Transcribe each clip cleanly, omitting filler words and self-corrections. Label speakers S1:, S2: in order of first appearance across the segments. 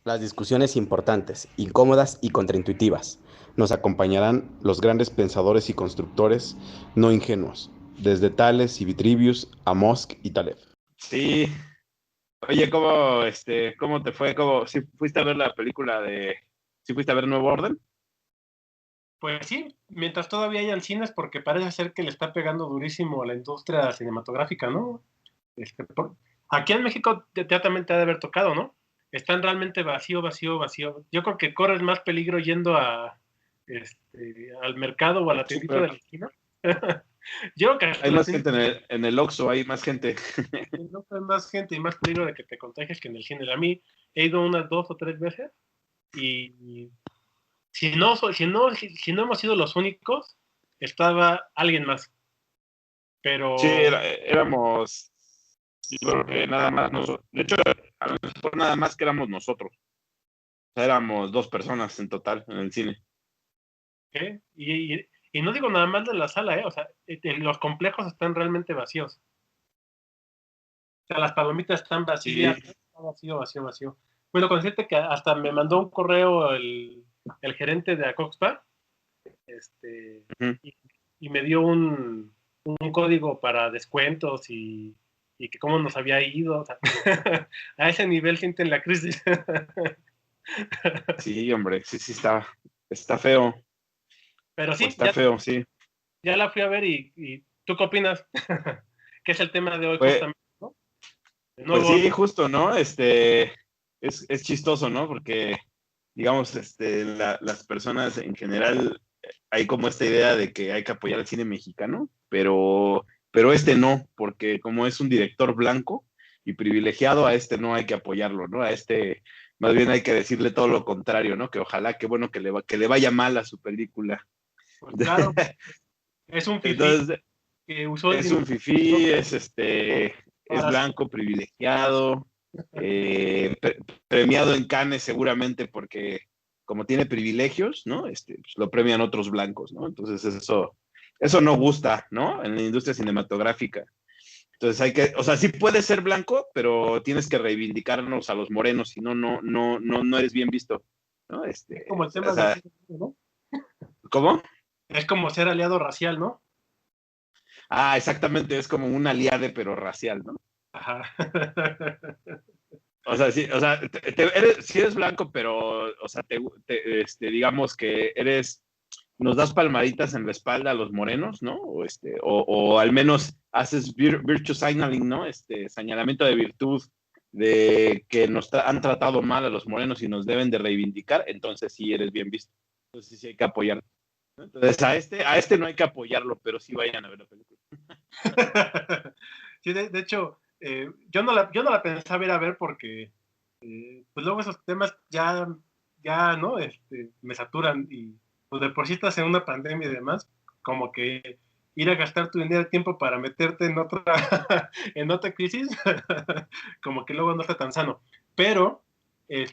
S1: Las discusiones importantes, incómodas y contraintuitivas. Nos acompañarán los grandes pensadores y constructores no ingenuos, desde Tales y Vitrivius a Musk y Taleb.
S2: Sí, oye, cómo te fue? ¿Si fuiste a ver la película si fuiste a ver Nuevo Orden?
S3: Pues sí, mientras todavía hayan cines, porque parece ser que le está pegando durísimo a la industria cinematográfica, ¿no? Aquí en México ya también te ha de haber tocado, ¿no? Están realmente vacío, vacío, vacío. Yo creo que corres más peligro yendo al mercado o a la tiendita de
S2: Súper.
S3: la esquina. Yo creo que hasta
S2: Hay
S3: la
S2: más gente
S3: tiendita
S2: en el Oxxo, hay más gente.
S3: no hay más gente y más peligro de que te contagies que en el cine. A mí he ido unas 2 o 3 veces y si no hemos sido los únicos, estaba alguien más.
S2: Sí,
S3: Pero
S2: éramos, yo creo que nada más nosotros. De hecho, a lo mejor nada más que éramos nosotros. O sea, éramos 2 personas en total en el cine.
S3: ¿qué? Y no digo nada más de la sala, ¿eh? O sea, los complejos están realmente vacíos. O sea, las palomitas están
S2: Sí.
S3: vacías, está vacío, vacío, vacío. Bueno, con decirte que hasta me mandó un correo el gerente de Acoxpa,
S2: Ujú.
S3: y, y me dio un código para descuentos y que cómo nos había ido. O sea, a ese nivel sienten la crisis.
S2: Sí, hombre, sí, sí, está feo.
S3: Pero
S2: Pues
S3: sí,
S2: está feo, sí.
S3: ya la fui a ver y ¿tú qué opinas? Que es el tema de hoy
S2: Pues,
S3: justamente, ¿no? El
S2: pues
S3: nuevo
S2: sí,
S3: orden.
S2: justo, ¿no? Es chistoso, ¿no? Porque, digamos, las personas en general, hay como esta idea de que hay que apoyar el cine mexicano, pero este no, porque como es un director blanco y privilegiado, a este no hay que apoyarlo, ¿no? A este, más bien hay que decirle todo lo contrario, ¿no? Que ojalá, que bueno, que le vaya mal a su película.
S3: Pues claro, es un fifí
S2: Entonces,
S3: que usó el
S2: es
S3: dinero
S2: un fifí, es
S3: para
S2: blanco, privilegiado, premiado en Cannes seguramente porque como tiene privilegios, ¿no? Pues lo premian otros blancos, ¿no? Entonces eso no gusta, ¿no? En la industria cinematográfica. Entonces o sea, sí puedes ser blanco, pero tienes que reivindicarnos a los morenos, si no, no eres bien visto, ¿no?
S3: es como el
S2: O
S3: tema de
S2: sea,
S3: ser, ¿no?
S2: ¿cómo?
S3: Es como ser aliado racial, ¿no?
S2: Ah, exactamente, es como un aliade, pero racial, ¿no?
S3: Ajá.
S2: O sea, sí, o sea, sí eres blanco, pero, o sea, digamos que nos das palmaditas en la espalda a los morenos, ¿no? O al menos haces virtue signaling, ¿no? Señalamiento de virtud de que han tratado mal a los morenos y nos deben de reivindicar, entonces sí eres bien visto. Entonces sí hay que apoyar, ¿no? Entonces a este no hay que apoyarlo, pero sí vayan a ver la película.
S3: Sí, de hecho, yo no la pensaba ir a ver porque, pues luego esos temas ya, ¿no? Me saturan y, pues de por sí estás en una pandemia y demás, como que ir a gastar tu dinero y tiempo para meterte en otra, en otra crisis, como que luego no está tan sano. Pero,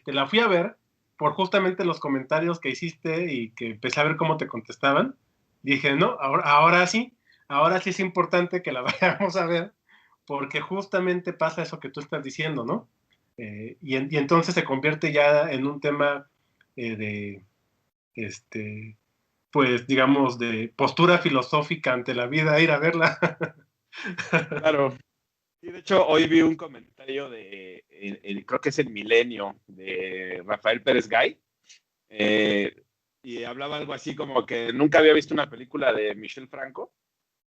S3: la fui a ver por justamente los comentarios que hiciste y que empecé a ver cómo te contestaban. Dije, no, ahora sí es importante que la vayamos a ver, porque justamente pasa eso que tú estás diciendo, ¿no? Y entonces se convierte ya en un tema de, pues, digamos, de postura filosófica ante la vida, ir a verla.
S2: Claro. Sí, de hecho, hoy vi un comentario creo que es el Milenio, de Rafael Pérez Gay, y hablaba algo así como que nunca había visto una película de Michel Franco,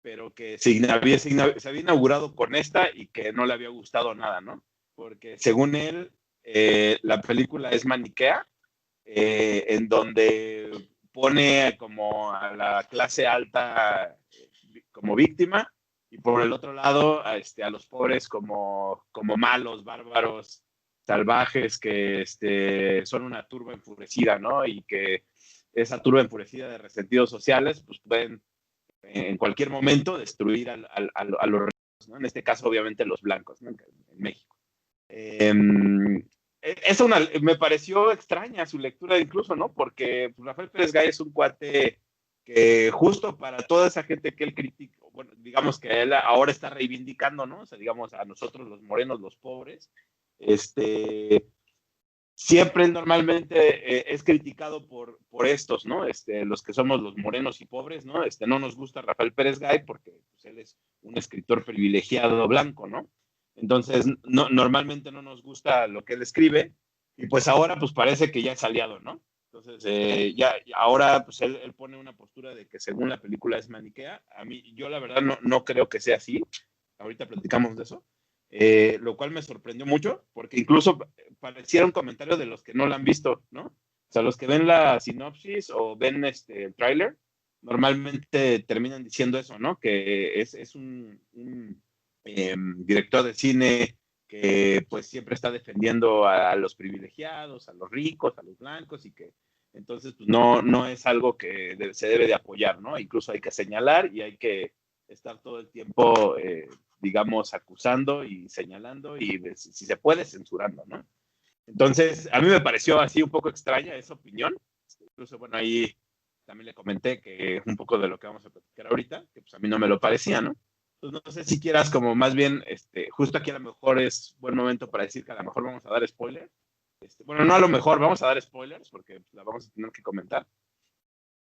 S2: pero que se había inaugurado con esta y que no le había gustado nada, ¿no? Porque según él, la película es maniquea, en donde pone como a la clase alta como víctima y por el otro lado a los pobres como malos, bárbaros, salvajes, que son una turba enfurecida, ¿no? Y que esa turba enfurecida de resentidos sociales pues pueden en cualquier momento destruir a los ricos, ¿no? En este caso obviamente los blancos, ¿no? En México. Me pareció extraña su lectura incluso, ¿no? Porque pues, Rafael Pérez Gay es un cuate que justo para toda esa gente que él critica, bueno, digamos que él ahora está reivindicando, ¿no? O sea, digamos a nosotros los morenos, los pobres, siempre normalmente es criticado por estos, ¿no? Los que somos los morenos y pobres, ¿no? No nos gusta Rafael Pérez Gay porque pues, él es un escritor privilegiado blanco, ¿no? Entonces, normalmente no nos gusta lo que él escribe y pues ahora pues parece que ya es aliado, ¿no? Entonces, ahora pues él pone una postura de que según la película es maniquea. A mí, yo la verdad no creo que sea así. Ahorita platicamos de eso. Lo cual me sorprendió mucho, porque incluso pareciera un comentario de los que no la han visto, ¿no? O sea, los que ven la sinopsis o ven el tráiler, normalmente terminan diciendo eso, ¿no? Que es un director de cine que pues siempre está defendiendo a los privilegiados, a los ricos, a los blancos, y que entonces pues, no es algo que se debe de apoyar, ¿no? Incluso hay que señalar y hay que estar todo el tiempo digamos, acusando y señalando y, si se puede, censurando, ¿no? Entonces, a mí me pareció así un poco extraña esa opinión. Incluso, bueno, ahí también le comenté que es un poco de lo que vamos a platicar ahorita, que pues a mí no me lo parecía, ¿no? Entonces, no sé si quieras como más bien, justo aquí a lo mejor es buen momento para decir que a lo mejor vamos a dar spoilers. Bueno, no a lo mejor, vamos a dar spoilers porque la vamos a tener que comentar.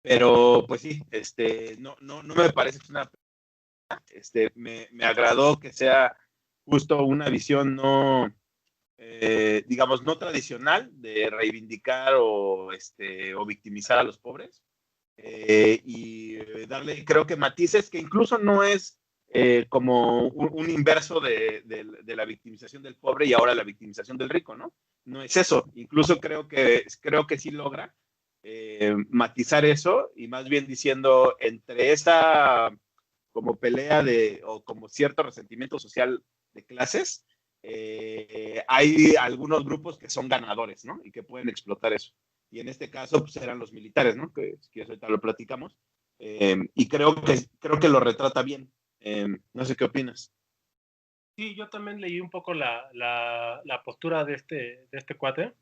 S2: Pero, pues sí, no me parece que es una me agradó que sea justo una visión digamos, no tradicional de reivindicar o victimizar a los pobres y darle, creo que matices que incluso no es como un inverso de la victimización del pobre y ahora la victimización del rico, ¿no? No es eso, incluso creo que sí logra matizar eso y más bien diciendo entre esa como pelea o como cierto resentimiento social de clases, hay algunos grupos que son ganadores, ¿no? Y que pueden explotar eso. Y en este caso, pues eran los militares, ¿no? Que si quieres ahorita lo platicamos. Y creo que lo retrata bien. No sé qué opinas.
S3: Sí, yo también leí un poco la postura de este cuate.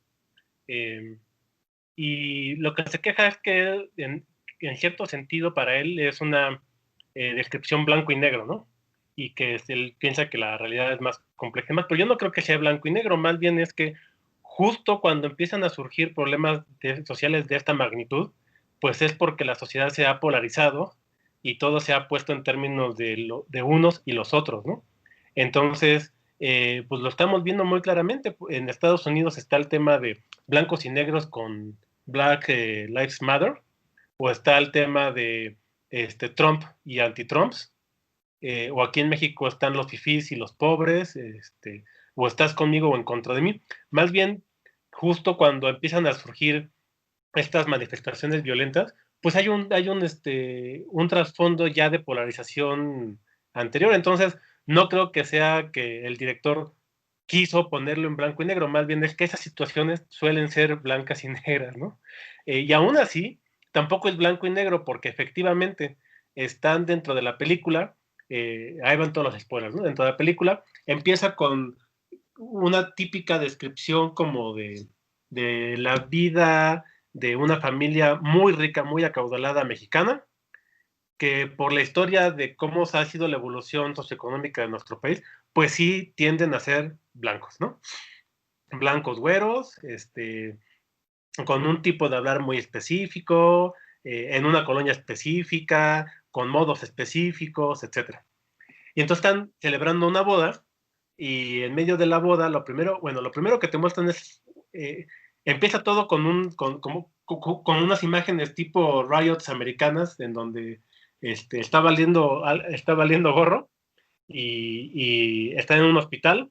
S3: Y lo que se queja es que en cierto sentido para él es una descripción blanco y negro, ¿no? Y que él piensa que la realidad es más compleja y más, pero yo no creo que sea blanco y negro, más bien es que justo cuando empiezan a surgir problemas sociales de esta magnitud, pues es porque la sociedad se ha polarizado y todo se ha puesto en términos de unos y los otros, ¿no? Entonces, pues lo estamos viendo muy claramente. En Estados Unidos está el tema de blancos y negros con Black Lives Matter, o está el tema de Trump y anti-Trumps, o aquí en México están los fifís y los pobres, o estás conmigo o en contra de mí. Más bien, justo cuando empiezan a surgir estas manifestaciones violentas, pues hay un trasfondo ya de polarización anterior. Entonces, no creo que sea que el director quiso ponerlo en blanco y negro, más bien es que esas situaciones suelen ser blancas y negras, ¿no? Y aún así, tampoco es blanco y negro porque efectivamente están dentro de la película, ahí van todos los spoilers, ¿no? Dentro de la película empieza con una típica descripción como de la vida de una familia muy rica, muy acaudalada mexicana, que por la historia de cómo ha sido la evolución socioeconómica de nuestro país, pues sí tienden a ser blancos, ¿no? Blancos güeros, con un tipo de hablar muy específico, en una colonia específica, con modos específicos, etcétera. Y entonces están celebrando una boda y en medio de la boda, lo primero que te muestran es, empieza todo con unas imágenes tipo riots americanas en donde está valiendo gorro y está en un hospital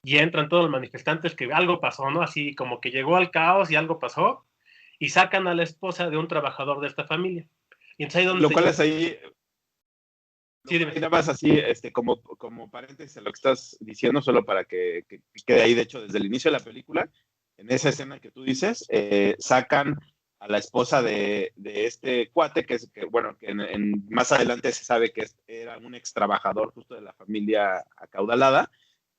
S3: y entran todos los manifestantes que algo pasó, ¿no? Así como que llegó al caos y algo pasó y sacan a la esposa de un trabajador de esta familia. Y entonces ahí donde
S2: Lo cual es ahí,
S3: Sí, dime.
S2: nada más así, como paréntesis a lo que estás diciendo, solo para que quede ahí, de hecho, desde el inicio de la película, en esa escena que tú dices, sacan a la esposa de este cuate, bueno, que más adelante se sabe que era un ex trabajador justo de la familia acaudalada,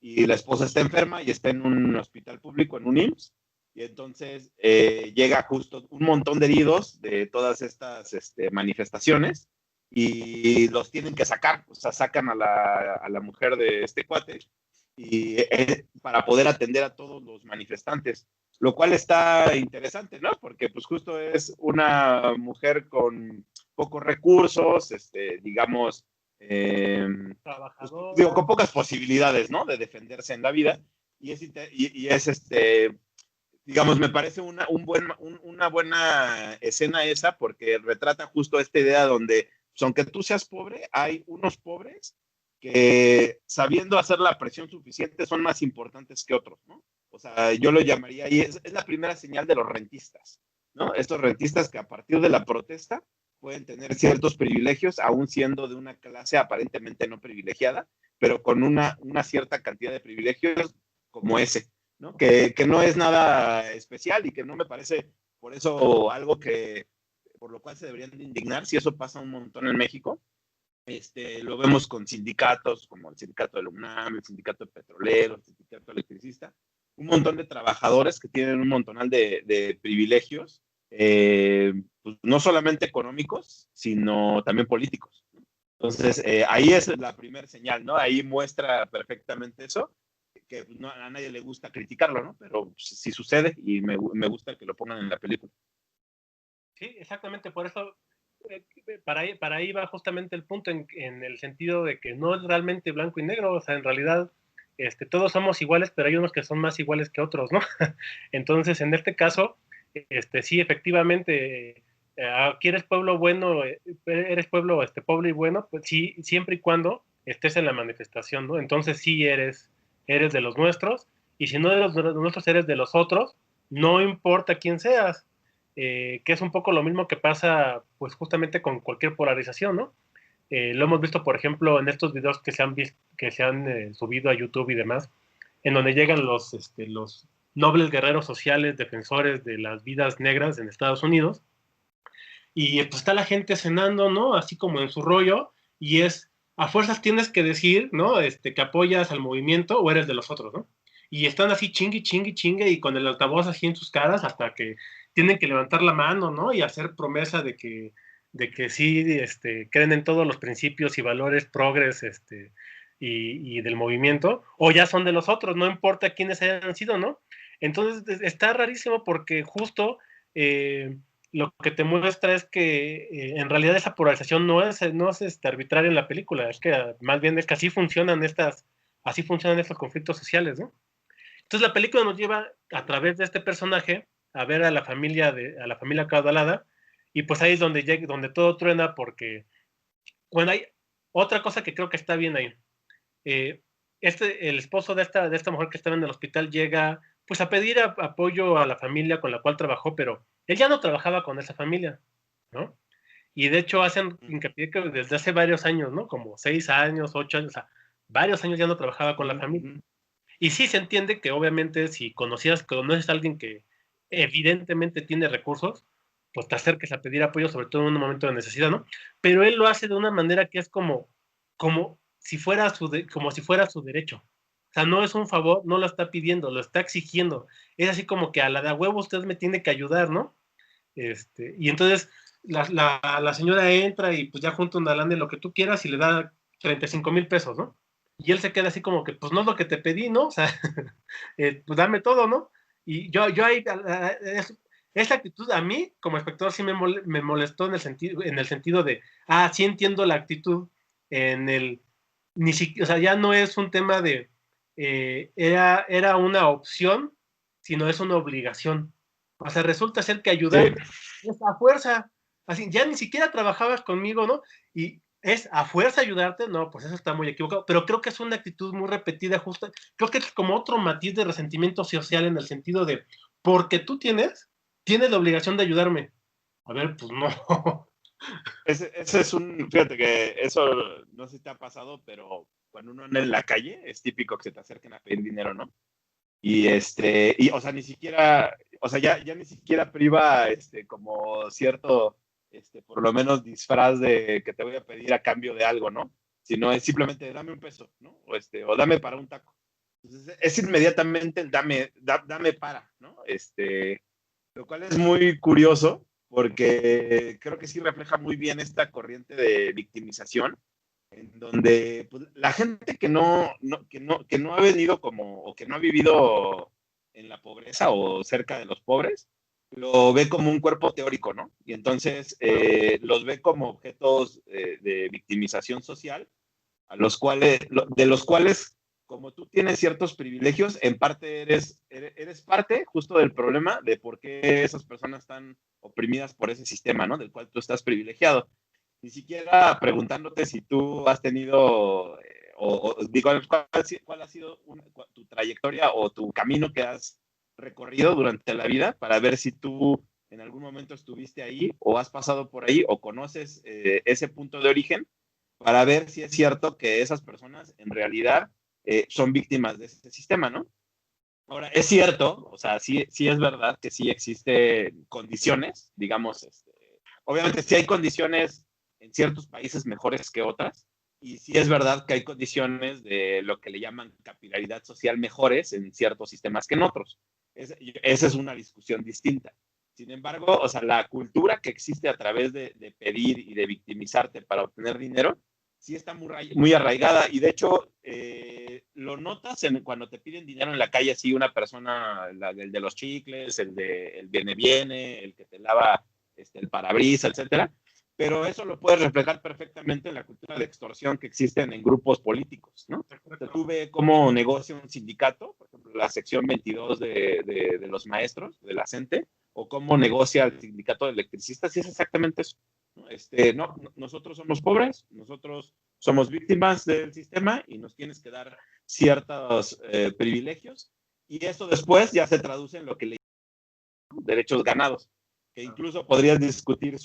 S2: y la esposa está enferma y está en un hospital público, en un IMSS, y entonces llega justo un montón de heridos de todas estas manifestaciones, y los tienen que sacar, o sea, sacan a la mujer de este cuate y para poder atender a todos los manifestantes. lo cual está interesante, ¿no? Porque pues justo es una mujer con pocos recursos, digamos, pues, digo, con pocas posibilidades, ¿no? De defenderse en la vida, digamos, me parece una buena escena esa, porque retrata justo esta idea donde, pues, aunque tú seas pobre, hay unos pobres que sabiendo hacer la presión suficiente son más importantes que otros, ¿no? O sea, yo lo llamaría, y es la primera señal de los rentistas, ¿no? Estos rentistas que a partir de la protesta pueden tener ciertos privilegios, aún siendo de una clase aparentemente no privilegiada, pero con una cierta cantidad de privilegios como ese, ¿no? Que no es nada especial y que no me parece por eso algo por lo cual se deberían de indignar, si eso pasa un montón en México. Lo vemos con sindicatos como el sindicato de la UNAM, el sindicato de petroleros, el sindicato electricista, un montón de trabajadores que tienen un montonal de privilegios, pues no solamente económicos, sino también políticos. Entonces, ahí es la primera señal, ¿no? Ahí muestra perfectamente eso, que no, a nadie le gusta criticarlo, ¿no? Pero sí sucede y me gusta que lo pongan en la película.
S3: Sí, exactamente, por eso para ahí va justamente el punto en el sentido de que no es realmente blanco y negro, o sea, en realidad todos somos iguales, pero hay unos que son más iguales que otros, ¿no? Entonces, en este caso, sí, efectivamente, aquí eres pueblo bueno, eres pueblo pobre y bueno, pues sí, siempre y cuando estés en la manifestación, ¿no? Entonces sí eres de los nuestros, y si no de los nuestros, eres de los otros, no importa quién seas. Que es un poco lo mismo que pasa pues justamente con cualquier polarización, ¿no? Lo hemos visto, por ejemplo, en estos videos que se han subido a YouTube y demás, en donde llegan los nobles guerreros sociales defensores de las vidas negras en Estados Unidos, y pues está la gente cenando, ¿no? Así como en su rollo, y a fuerzas tienes que decir, ¿no? Que apoyas al movimiento o eres de los otros, ¿no? Y están así chingue, chingue, chingue, y con el altavoz así en sus caras hasta que tienen que levantar la mano, ¿no? Y hacer promesa de que sí, creen en todos los principios y valores progres, y del movimiento, o ya son de los otros, no importa quiénes hayan sido, ¿no? Entonces está rarísimo porque justo lo que te muestra es que en realidad esa polarización no es arbitraria en la película, es que más bien es que así funcionan estos conflictos sociales, ¿no? Entonces la película nos lleva a través de este personaje a ver a la familia acaudalada, y pues ahí es donde todo truena, porque bueno, hay otra cosa que creo que está bien ahí. Eh, el esposo de esta mujer que estaba en el hospital llega pues a pedir apoyo a la familia con la cual trabajó, pero él ya no trabajaba con esa familia, ¿no? Y de hecho hacen hincapié que desde hace varios años, ¿no? Como 6 años, 8 años, o sea, varios años ya no trabajaba con la familia. Y sí se entiende que obviamente si conoces a alguien que evidentemente tiene recursos, pues te acerques a pedir apoyo, sobre todo en un momento de necesidad, ¿no? Pero él lo hace de una manera que es como si fuera su derecho. O sea, no es un favor, no lo está pidiendo, lo está exigiendo. Es así como que a la de a huevo usted me tiene que ayudar, ¿no? Y entonces la señora entra y pues ya junta un galán de lo que tú quieras y le da 35,000 pesos, ¿no? Y él se queda así como que, pues no es lo que te pedí, ¿no? O sea, pues dame todo, ¿no? Y yo ahí, esa actitud a mí, como espectador, sí me molestó en el sentido de, sí entiendo la actitud en el, ni siquiera, o sea, ya no es un tema de, era una opción, sino es una obligación. O sea, resulta ser que ayudar es a fuerza. Así, ya ni siquiera trabajabas conmigo, ¿no? Y es a fuerza ayudarte, no, pues eso está muy equivocado. Pero creo que es una actitud muy repetida, justa. Creo que es como otro matiz de resentimiento social en el sentido de, porque tú tienes la obligación de ayudarme. A ver, pues no.
S2: Ese es fíjate que eso no sé si te ha pasado, pero cuando uno anda en la calle es típico que se te acerquen a pedir dinero, ¿no? O sea, ni siquiera, o sea, ya ni siquiera priva, como cierto, por lo menos disfraz de que te voy a pedir a cambio de algo, ¿no? Sino es simplemente dame un peso, ¿no? O dame para un taco. Entonces, es inmediatamente el dame para, ¿no? Lo cual es muy curioso porque creo que sí refleja muy bien esta corriente de victimización en donde pues, la gente que no ha venido como, o que no ha vivido en la pobreza o cerca de los pobres, lo ve como un cuerpo teórico, ¿no? Y entonces los ve como objetos de victimización social, de los cuales, como tú tienes ciertos privilegios, en parte eres parte justo del problema de por qué esas personas están oprimidas por ese sistema, ¿no? Del cual tú estás privilegiado. Ni siquiera preguntándote si tú has tenido, digo, cuál ha sido tu trayectoria o tu camino que has recorrido durante la vida para ver si tú en algún momento estuviste ahí o has pasado por ahí o conoces ese punto de origen para ver si es cierto que esas personas en realidad son víctimas de ese sistema, ¿no? Ahora, es cierto, o sea, sí es verdad que sí existen condiciones, digamos, obviamente sí hay condiciones en ciertos países mejores que otras, y sí es verdad que hay condiciones de lo que le llaman capilaridad social mejores en ciertos sistemas que en otros. Esa es una discusión distinta. Sin embargo, o sea, la cultura que existe a través de pedir y de victimizarte para obtener dinero, sí está muy arraigada y de hecho lo notas cuando te piden dinero en la calle, así una persona, el de los chicles, el viene, el que te lava el parabrisas, etcétera, pero eso lo puedes reflejar perfectamente en la cultura de extorsión que existen en grupos políticos, ¿no? O sea, tú ves cómo negocia un sindicato, por ejemplo, la sección 22 de los maestros, de la CENTE, o cómo negocia el sindicato de electricistas, y es exactamente eso. No, nosotros somos pobres, nosotros somos víctimas del sistema y nos tienes que dar ciertos privilegios y eso después ya se traduce en lo que le llaman derechos ganados, que incluso podrías discutir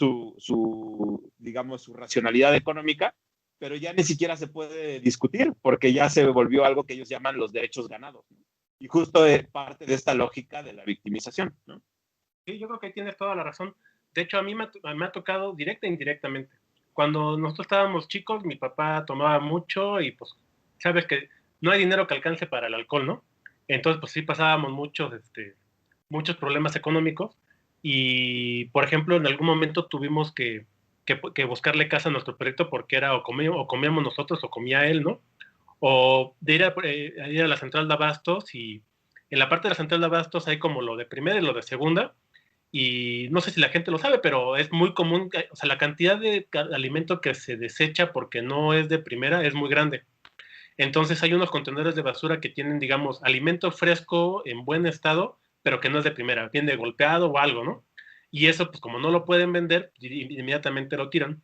S2: digamos, su racionalidad económica, pero ya ni siquiera se puede discutir porque ya se volvió algo que ellos llaman los derechos ganados, ¿no? Y justo es parte de esta lógica de la victimización, ¿no?
S3: Sí, yo creo que tienes toda la razón. De hecho, a mí me ha tocado directa e indirectamente. Cuando nosotros estábamos chicos, mi papá tomaba mucho y pues, sabes que no hay dinero que alcance para el alcohol, ¿no? Entonces, pues sí pasábamos muchos problemas económicos y, por ejemplo, en algún momento tuvimos que buscarle casa a nuestro perrito porque era o comíamos nosotros o comía él, ¿no? O de ir a la central de abastos y en la parte de la central de abastos hay como lo de primera y lo de segunda y no sé si la gente lo sabe, pero es muy común, o sea, la cantidad de alimento que se desecha porque no es de primera es muy grande. Entonces hay unos contenedores de basura que tienen, digamos, alimento fresco en buen estado, pero que no es de primera, viene golpeado o algo, ¿no? Y eso, pues como no lo pueden vender, inmediatamente lo tiran.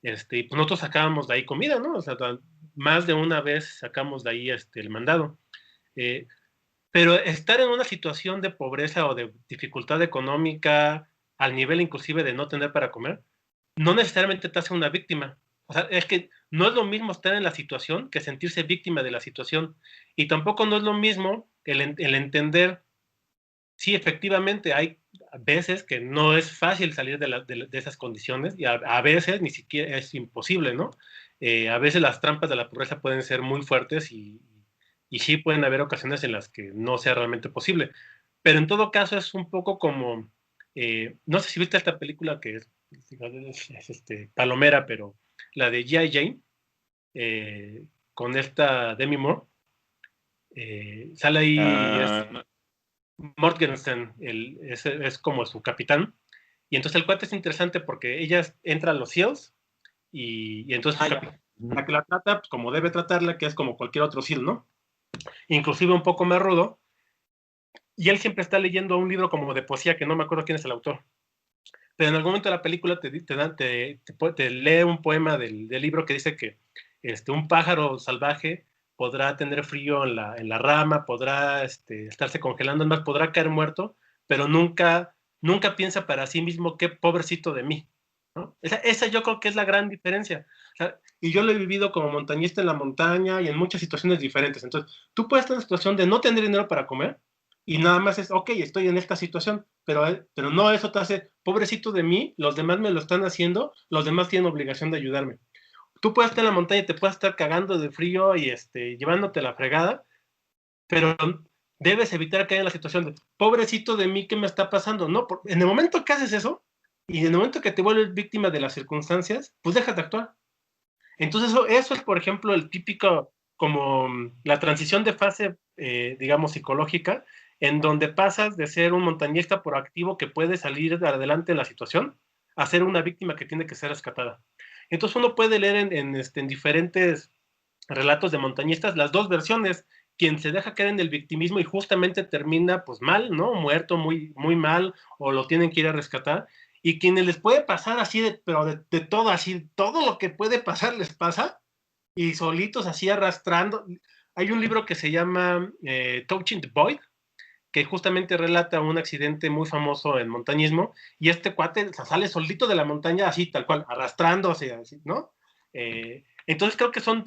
S3: Y pues nosotros sacábamos de ahí comida, ¿no? O sea, más de una vez sacamos de ahí el mandado. Eh, pero estar en una situación de pobreza o de dificultad económica, al nivel inclusive de no tener para comer, no necesariamente te hace una víctima. O sea, es que no es lo mismo estar en la situación que sentirse víctima de la situación. Y tampoco no es lo mismo el entender, sí, efectivamente, hay veces que no es fácil salir de esas condiciones y a veces ni siquiera es imposible, ¿no? A veces las trampas de la pobreza pueden ser muy fuertes y sí pueden haber ocasiones en las que no sea realmente posible. Pero en todo caso es un poco como, no sé si viste esta película que es palomera, pero la de G.I. Jane, con esta Demi Moore, sale ahí,
S2: Uh,
S3: Morgenstern es como su capitán. Y entonces el cuate es interesante porque ella entra a los SEALs y entonces su capitán, la que la trata pues, como debe tratarla, que es como cualquier otro SEAL, ¿no? Inclusive un poco más rudo. Y él siempre está leyendo un libro como de poesía, que no me acuerdo quién es el autor. Pero en algún momento de la película te lee un poema del libro que dice que un pájaro salvaje podrá tener frío en la rama, podrá estarse congelando, más podrá caer muerto, pero nunca piensa para sí mismo qué pobrecito de mí, ¿no? Esa yo creo que es la gran diferencia. O sea, y yo lo he vivido como montañista en la montaña y en muchas situaciones diferentes. Entonces, tú puedes estar en una situación de no tener dinero para comer, y nada más es, ok, estoy en esta situación, pero no eso te hace, pobrecito de mí, los demás me lo están haciendo, los demás tienen obligación de ayudarme. Tú puedes estar en la montaña y te puedes estar cagando de frío y llevándote la fregada, pero debes evitar caer en la situación de, pobrecito de mí, ¿qué me está pasando? No, en el momento que haces eso, y en el momento que te vuelves víctima de las circunstancias, pues dejas de actuar. Entonces eso es, por ejemplo, el típico, como la transición de fase, digamos, psicológica, en donde pasas de ser un montañista proactivo que puede salir adelante de la situación a ser una víctima que tiene que ser rescatada. Entonces uno puede leer en diferentes relatos de montañistas las dos versiones, quien se deja caer en el victimismo y justamente termina pues mal, ¿no? Muerto muy, muy mal, o lo tienen que ir a rescatar, y quienes les puede pasar así, pero de todo, así, todo lo que puede pasar les pasa, y solitos así arrastrando. Hay un libro que se llama Touching the Void, que justamente relata un accidente muy famoso en montañismo, y este cuate, o sea, sale solito de la montaña así, tal cual, arrastrándose, así, ¿no? Entonces creo que son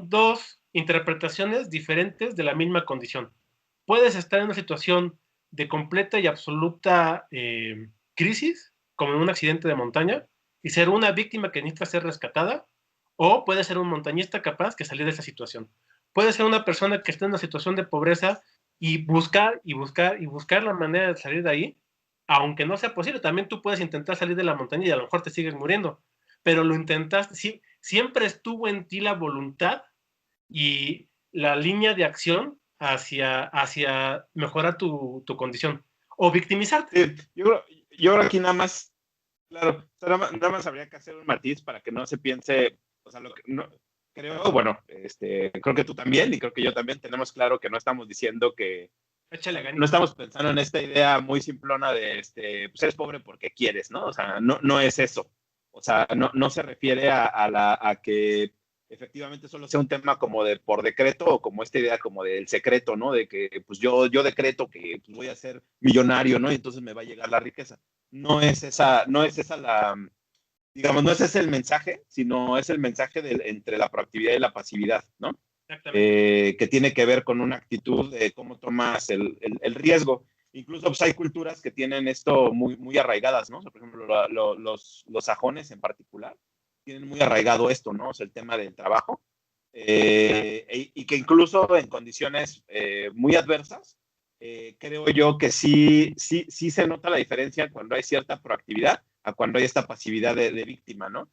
S3: dos interpretaciones diferentes de la misma condición. Puedes estar en una situación de completa y absoluta crisis, como en un accidente de montaña, y ser una víctima que necesita ser rescatada, o puedes ser un montañista capaz que salir de esa situación. Puedes ser una persona que está en una situación de pobreza y buscar y buscar y buscar la manera de salir de ahí, aunque no sea posible. También tú puedes intentar salir de la montaña y a lo mejor te sigues muriendo, pero lo intentaste. Sí, siempre estuvo en ti la voluntad y la línea de acción hacia mejorar tu condición o victimizarte.
S2: Yo creo aquí nada más, claro, nada más habría que hacer un matiz para que no se piense, o sea, lo que no, creo, bueno, creo que tú también y creo que yo también tenemos claro que no estamos diciendo que,
S3: Échale
S2: no
S3: ganitas.
S2: estamos pensando en esta idea muy simplona de, pues eres pobre porque quieres, ¿no? O sea, no es eso. O sea, no se refiere a que efectivamente solo sea un tema como de por decreto o como esta idea como del secreto, ¿no? De que pues yo decreto que pues, voy a ser millonario, ¿no? Y entonces me va a llegar la riqueza. No es esa la, digamos, no ese es el mensaje, sino es el mensaje entre la proactividad y la pasividad, ¿no?
S3: Exactamente.
S2: Que tiene que ver con una actitud de cómo tomas el riesgo. Incluso pues, hay culturas que tienen esto muy, muy arraigadas, ¿no? O sea, por ejemplo, los sajones en particular tienen muy arraigado esto, ¿no? O sea, el tema del trabajo. Y que incluso en condiciones muy adversas, creo yo que sí se nota la diferencia cuando hay cierta proactividad a cuando hay esta pasividad de víctima, ¿no?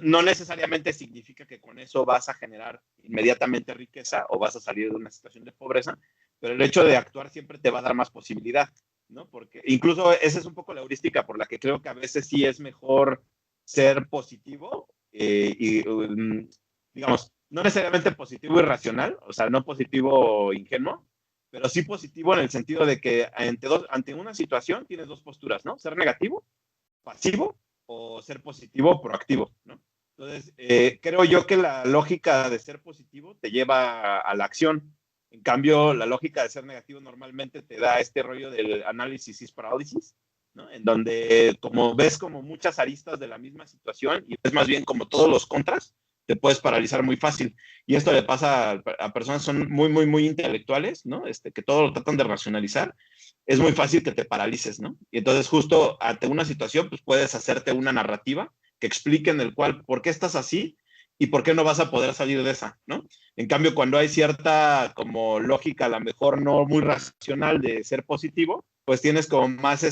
S2: No necesariamente significa que con eso vas a generar inmediatamente riqueza o vas a salir de una situación de pobreza, pero el hecho de actuar siempre te va a dar más posibilidad, ¿no? Porque incluso esa es un poco la heurística por la que creo que a veces sí es mejor ser positivo digamos, no necesariamente positivo y racional, o sea, no positivo ingenuo, pero sí positivo en el sentido de que ante una situación tienes dos posturas, ¿no? Ser negativo, pasivo, o ser positivo, proactivo, ¿no? Entonces, creo yo que la lógica de ser positivo te lleva a la acción. En cambio, la lógica de ser negativo normalmente te da este rollo del análisis y parálisis, ¿no? En donde como ves como muchas aristas de la misma situación y ves más bien como todos los contras, te puedes paralizar muy fácil. Y esto le pasa a personas que son muy, muy, muy intelectuales, ¿no? Que todo lo tratan de racionalizar. Es muy fácil que te paralices, ¿no? Y entonces justo ante una situación, pues puedes hacerte una narrativa que explique en el cual por qué estás así y por qué no vas a poder salir de esa, ¿no? En cambio, cuando hay cierta como lógica, a lo mejor no muy racional de ser positivo, pues tienes como más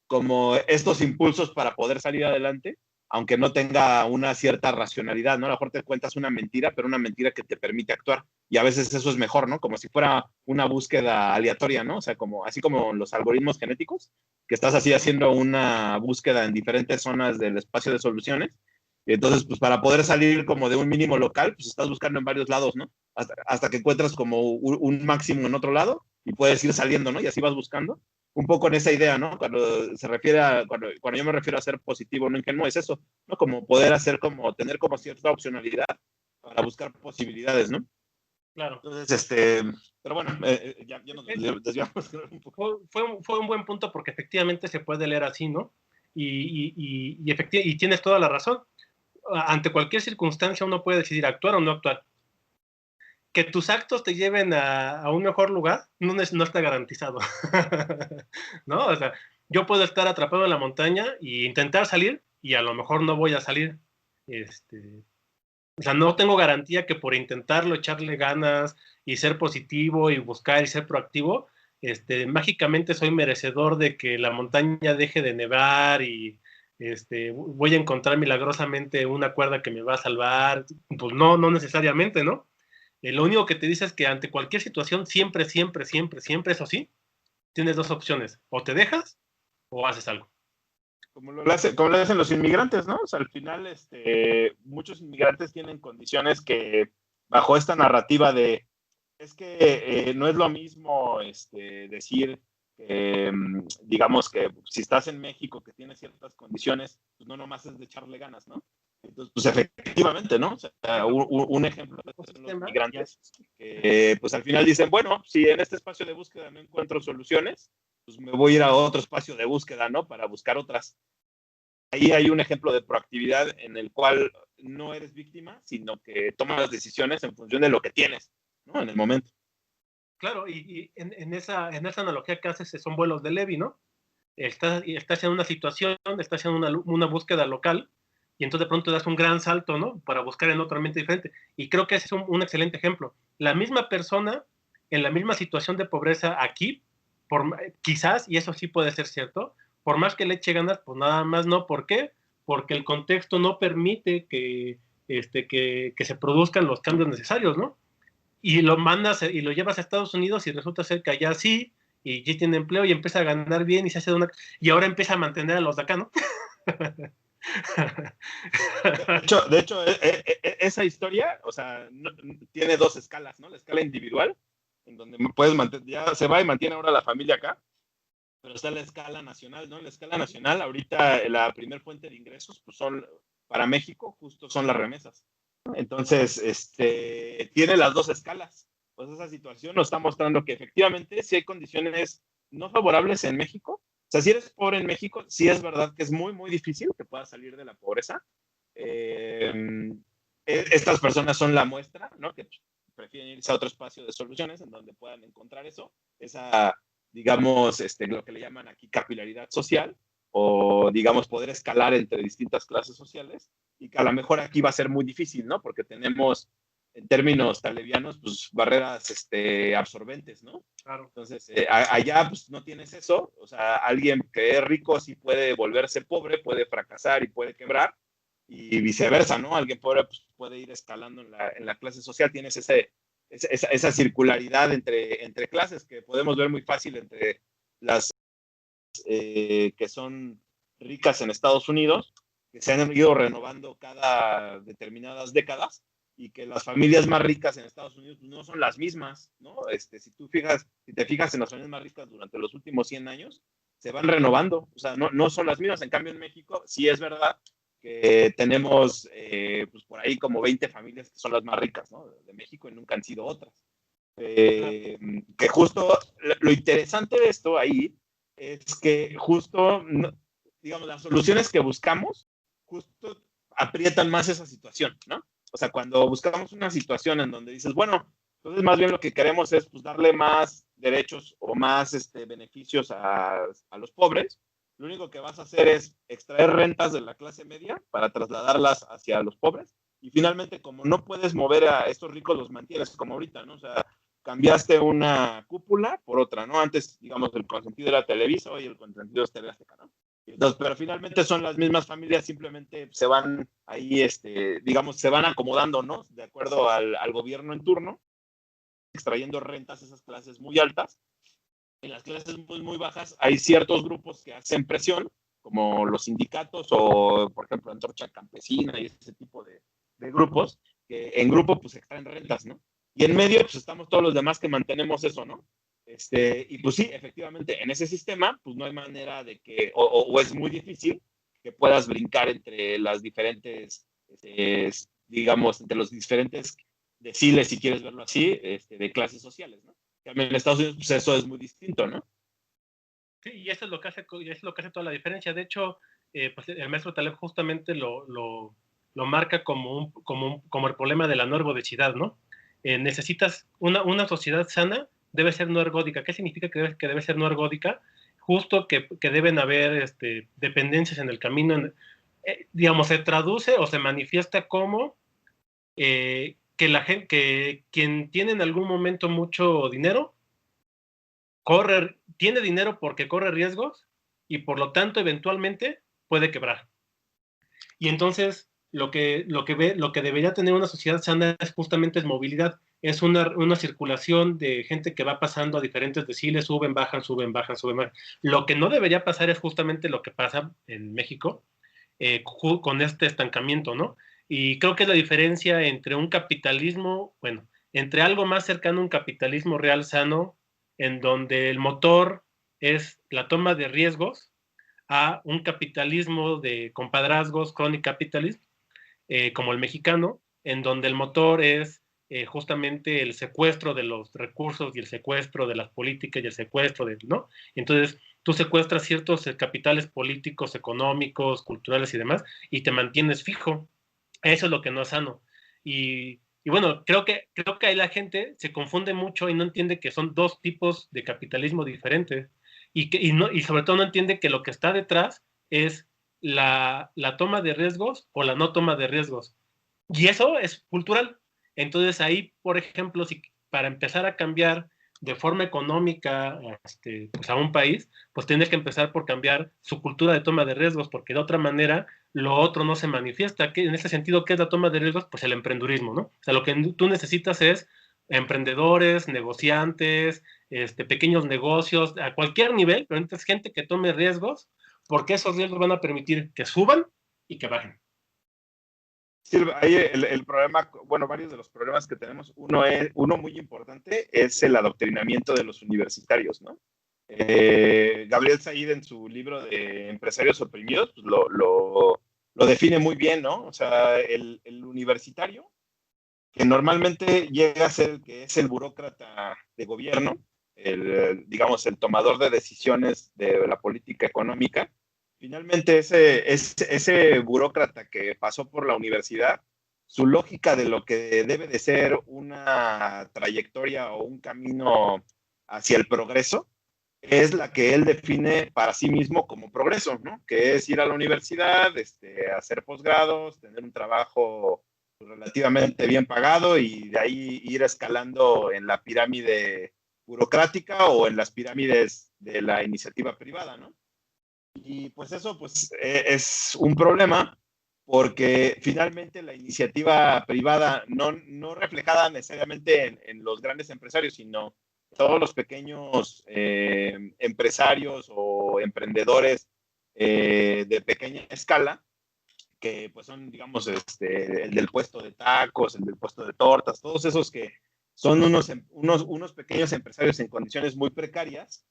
S2: como estos impulsos para poder salir adelante, aunque no tenga una cierta racionalidad, ¿no? A lo mejor te cuentas una mentira, pero una mentira que te permite actuar. Y a veces eso es mejor, ¿no? Como si fuera una búsqueda aleatoria, ¿no? O sea, así como los algoritmos genéticos, que estás así haciendo una búsqueda en diferentes zonas del espacio de soluciones. Y entonces, pues para poder salir como de un mínimo local, pues estás buscando en varios lados, ¿no? Hasta que encuentras como un máximo en otro lado y puedes ir saliendo, ¿no? Y así vas buscando un poco en esa idea, ¿no? Cuando se refiere cuando yo me refiero a ser positivo, no ingenuo, es eso, ¿no? Como poder hacer tener como cierta opcionalidad para buscar posibilidades, ¿no?
S3: Claro.
S2: Entonces, pero bueno, ya nos desviamos un poco.
S3: Fue un buen punto porque efectivamente se puede leer así, ¿no? Y tienes toda la razón. Ante cualquier circunstancia uno puede decidir actuar o no actuar. Que tus actos te lleven a un mejor lugar no está garantizado. ¿No? O sea, yo puedo estar atrapado en la montaña e intentar salir y a lo mejor no voy a salir. O sea, no tengo garantía que por intentarlo, echarle ganas y ser positivo y buscar y ser proactivo, mágicamente soy merecedor de que la montaña deje de nevar y voy a encontrar milagrosamente una cuerda que me va a salvar. Pues no necesariamente, ¿no? Lo único que te dice es que ante cualquier situación, siempre, siempre, siempre, siempre, eso sí, tienes dos opciones, o te dejas o haces algo.
S2: Como lo hacen los inmigrantes, ¿no? O sea, al final, muchos inmigrantes tienen condiciones que, bajo esta narrativa de, es que no es lo mismo decir, digamos que si estás en México, que tienes ciertas condiciones, pues no nomás es de echarle ganas, ¿no? Entonces, pues efectivamente, ¿no? O sea, un ejemplo son los inmigrantes que, pues al final dicen, bueno, si en este espacio de búsqueda no encuentro soluciones, pues me voy a ir a otro espacio de búsqueda, ¿no? Para buscar otras. Ahí hay un ejemplo de proactividad en el cual no eres víctima, sino que tomas las decisiones en función de lo que tienes, ¿no? En el momento.
S3: Claro, y en esa analogía que haces son vuelos de Levi, ¿no? Estás en una situación, estás en una búsqueda local, y entonces de pronto das un gran salto, ¿no? Para buscar en otro ambiente diferente. Y creo que ese es un excelente ejemplo. La misma persona, en la misma situación de pobreza aquí, quizás, y eso sí puede ser cierto, por más que le eche ganas, pues nada más no. ¿Por qué? Porque el contexto no permite que se produzcan los cambios necesarios, ¿no? Y lo mandas y lo llevas a Estados Unidos y resulta ser que allá sí, y ya tiene empleo y empieza a ganar bien y se hace y ahora empieza a mantener a los de acá, ¿no?
S2: De hecho esa historia, o sea, tiene dos escalas, ¿no? La escala individual, en donde puedes mantener, ya se va y mantiene ahora la familia acá, pero está la escala nacional, ¿no? La escala nacional, ahorita la primer fuente de ingresos, pues para México, justo son las remesas. Entonces, tiene las dos escalas. Pues esa situación nos está mostrando que efectivamente sí hay condiciones no favorables en México. O sea, si eres pobre en México, sí es verdad que es muy, muy difícil que puedas salir de la pobreza. Estas personas son la muestra, ¿no? Que prefieren irse a otro espacio de soluciones en donde puedan encontrar eso, esa, digamos, lo que le llaman aquí capilaridad social, o digamos poder escalar entre distintas clases sociales, y que a lo mejor aquí va a ser muy difícil, ¿no? Porque tenemos, en términos talevianos, pues barreras absorbentes, ¿no?
S3: Claro.
S2: Entonces, allá pues no tienes eso, o sea, alguien que es rico sí puede volverse pobre, puede fracasar y puede quebrar, y viceversa, ¿no? Alguien pobre pues, puede ir escalando en la clase social, tienes esa circularidad entre clases que podemos ver muy fácil entre las que son ricas en Estados Unidos, que se han ido renovando cada determinadas décadas, y que las familias más ricas en Estados Unidos no son las mismas, ¿no? Si te fijas en las familias más ricas durante los últimos 100 años, se van renovando, o sea, no son las mismas. En cambio, en México sí es verdad que tenemos pues por ahí como 20 familias que son las más ricas, ¿no? De México, y nunca han sido otras. Que justo lo interesante de esto ahí es que justo, digamos, las soluciones que buscamos justo aprietan más esa situación, ¿no? O sea, cuando buscamos una situación en donde dices, bueno, entonces más bien lo que queremos es pues, darle más derechos o más beneficios a los pobres, lo único que vas a hacer es extraer rentas de la clase media para trasladarlas hacia los pobres, y finalmente como no puedes mover a estos ricos, los mantienes como ahorita, ¿no? O sea, cambiaste una cúpula por otra, ¿no? Antes, digamos, el consentido era Televisa, hoy el consentido es TV Azteca, ¿no? Entonces, pero finalmente son las mismas familias, simplemente se van ahí, digamos, se van acomodando, ¿no? De acuerdo al gobierno en turno, extrayendo rentas a esas clases muy altas. En las clases muy, muy bajas hay ciertos grupos que hacen presión, como los sindicatos o, por ejemplo, Antorcha Campesina y ese tipo de grupos, que en grupo pues extraen rentas, ¿no? Y en medio pues estamos todos los demás que mantenemos eso, ¿no? Y pues sí, efectivamente, en ese sistema pues no hay manera de que, o es muy difícil que puedas brincar entre las diferentes, digamos, entre los diferentes deciles, si quieres verlo así, de clases sociales, ¿no? También en Estados Unidos pues eso es muy distinto, ¿no?
S3: Sí, y eso es lo que hace toda la diferencia. De hecho, pues el maestro Taleb justamente lo marca como el problema de la no ergodicidad, ¿no? Necesitas una sociedad sana, debe ser no ergódica. ¿Qué significa que debe ser no ergódica? Justo que deben haber dependencias en el camino. Digamos, se traduce o se manifiesta como que la gente, que quien tiene en algún momento mucho dinero, tiene dinero porque corre riesgos y por lo tanto eventualmente puede quebrar. Y entonces lo que debería tener una sociedad sana es justamente movilidad. es una circulación de gente que va pasando a diferentes deciles, suben, bajan, suben, bajan, suben, bajan. Lo que no debería pasar es justamente lo que pasa en México, con este estancamiento, ¿no? Y creo que es la diferencia entre un capitalismo, bueno, entre algo más cercano a un capitalismo real sano, en donde el motor es la toma de riesgos, a un capitalismo de compadrazgos, crony capitalism, como el mexicano, en donde el motor es justamente el secuestro de los recursos y el secuestro de las políticas y el secuestro de, ¿no? Entonces, tú secuestras ciertos capitales políticos, económicos, culturales y demás, y te mantienes fijo. Eso es lo que no es sano. Y bueno, creo que ahí la gente se confunde mucho y no entiende que son dos tipos de capitalismo diferentes. Y sobre todo no entiende que lo que está detrás es la toma de riesgos o la no toma de riesgos. Y eso es cultural. Entonces ahí, por ejemplo, si para empezar a cambiar de forma económica pues a un país, pues tienes que empezar por cambiar su cultura de toma de riesgos, porque de otra manera lo otro no se manifiesta. En ese sentido, ¿qué es la toma de riesgos? Pues el emprendurismo, ¿no? O sea, lo que tú necesitas es emprendedores, negociantes, pequeños negocios, a cualquier nivel, pero necesitas gente que tome riesgos, porque esos riesgos van a permitir que suban y que bajen.
S2: Sí, ahí el problema, bueno, varios de los problemas que tenemos, uno muy importante es el adoctrinamiento de los universitarios, ¿no? Gabriel Said en su libro de Empresarios Oprimidos pues lo define muy bien, ¿no? O sea, el universitario, que normalmente llega a ser el que es el burócrata de gobierno, digamos, el tomador de decisiones de la política económica. Finalmente, ese burócrata que pasó por la universidad, su lógica de lo que debe de ser una trayectoria o un camino hacia el progreso, es la que él define para sí mismo como progreso, ¿no? Que es ir a la universidad, hacer posgrados, tener un trabajo relativamente bien pagado y de ahí ir escalando en la pirámide burocrática o en las pirámides de la iniciativa privada, ¿no? Y pues eso pues es un problema porque finalmente la iniciativa privada, no reflejada necesariamente en los grandes empresarios, sino todos los pequeños empresarios o emprendedores de pequeña escala, que pues son, digamos, el del puesto de tacos, el del puesto de tortas, todos esos que son unos pequeños empresarios en condiciones muy precarias,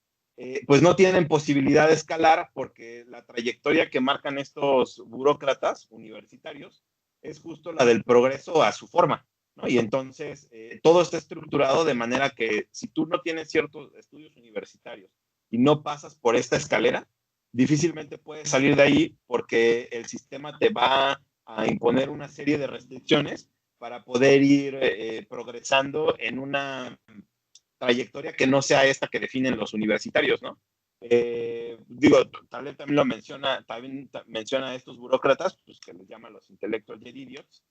S2: pues no tienen posibilidad de escalar porque la trayectoria que marcan estos burócratas universitarios es justo la del progreso a su forma, ¿no? Y entonces todo está estructurado de manera que si tú no tienes ciertos estudios universitarios y no pasas por esta escalera, difícilmente puedes salir de ahí porque el sistema te va a imponer una serie de restricciones para poder ir progresando en una trayectoria que no sea esta que definen los universitarios, ¿no? Digo, tal vez también también menciona a estos burócratas, pues que les llaman los intellectual idiots,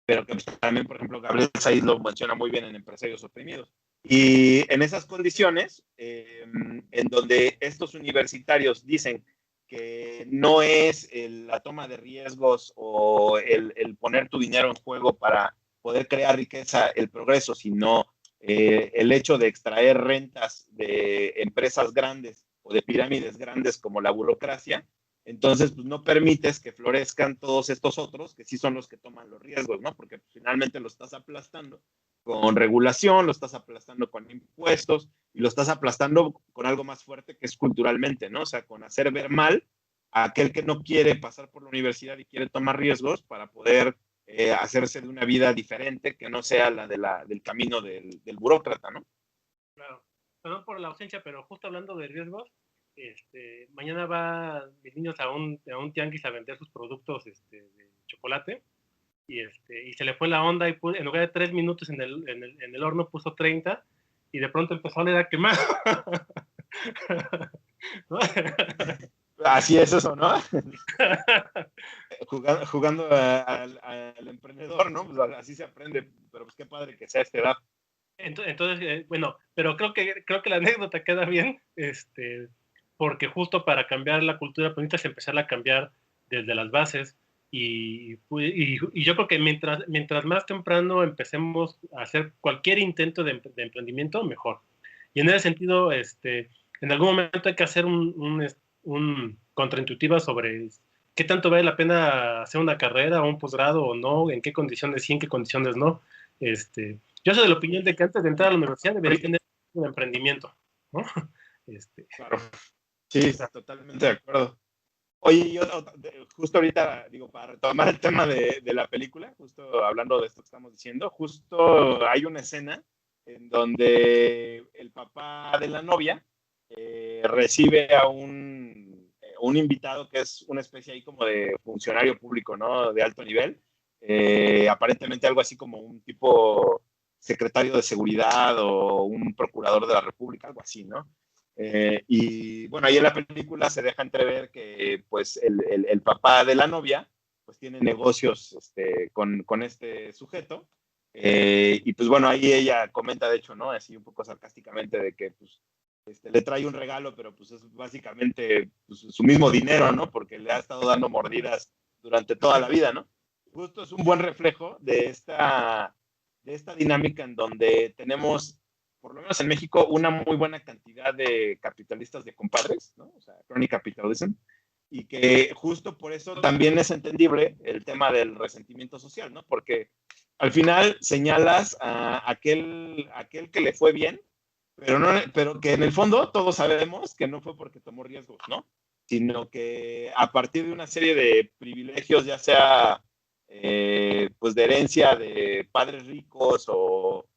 S2: pero que pues, también, por ejemplo, Gabriel Said lo menciona muy bien en Empresarios Oprimidos. Y en esas condiciones, en donde estos universitarios dicen que no es la toma de riesgos o el poner tu dinero en juego para poder crear riqueza, el progreso, sino el hecho de extraer rentas de empresas grandes o de pirámides grandes como la burocracia, entonces pues, no permites que florezcan todos estos otros que sí son los que toman los riesgos, ¿no? Porque pues, finalmente lo estás aplastando con regulación, lo estás aplastando con impuestos y lo estás aplastando con algo más fuerte que es culturalmente, ¿no? O sea, con hacer ver mal a aquel que no quiere pasar por la universidad y quiere tomar riesgos para poder hacerse de una vida diferente que no sea la del camino del burócrata, ¿no?
S3: Claro. Perdón por la ausencia, pero justo hablando de riesgos, mañana va mis niños a un tianguis a vender sus productos de chocolate y se le fue la onda y en lugar de 3 minutos en el horno puso 30 y de pronto empezó a oler a quemar. ¿No?
S2: Así es eso, ¿no? Jugando al emprendedor, ¿no? Pues así se aprende, pero pues qué padre que sea a esta edad.
S3: Entonces, bueno, pero creo que la anécdota queda bien, porque justo para cambiar la cultura pues necesitas empezar a cambiar desde las bases. Y yo creo que mientras más temprano empecemos a hacer cualquier intento de emprendimiento, mejor. Y en ese sentido, en algún momento hay que hacer un contraintuitiva sobre qué tanto vale la pena hacer una carrera o un posgrado o no, en qué condiciones sí, en qué condiciones no. Yo soy de la opinión de que antes de entrar a la universidad debería tener un emprendimiento, ¿no?
S2: Claro. Sí, totalmente de acuerdo. Oye, justo ahorita, digo, para retomar el tema de la película, justo hablando de esto que estamos diciendo, justo hay una escena en donde el papá de la novia recibe a un invitado que es una especie ahí como de funcionario público, ¿no? De alto nivel. Aparentemente algo así como un tipo secretario de seguridad o un procurador de la República, algo así, ¿no? Y bueno, ahí en la película se deja entrever que pues el papá de la novia pues tiene negocios con este sujeto. Y pues bueno, ahí ella comenta de hecho, ¿no? Así un poco sarcásticamente de que pues le trae un regalo, pero pues es básicamente pues, su mismo dinero, ¿no? Porque le ha estado dando mordidas durante toda la vida, ¿no? Justo es un buen reflejo de esta dinámica en donde tenemos por lo menos en México, una muy buena cantidad de capitalistas de compadres, ¿no? O sea, crony capitalism, y que justo por eso también es entendible el tema del resentimiento social, ¿no? Porque al final señalas a aquel que le fue bien, pero que en el fondo todos sabemos que no fue porque tomó riesgos, ¿no? Sino que a partir de una serie de privilegios, ya sea pues de herencia de padres ricos o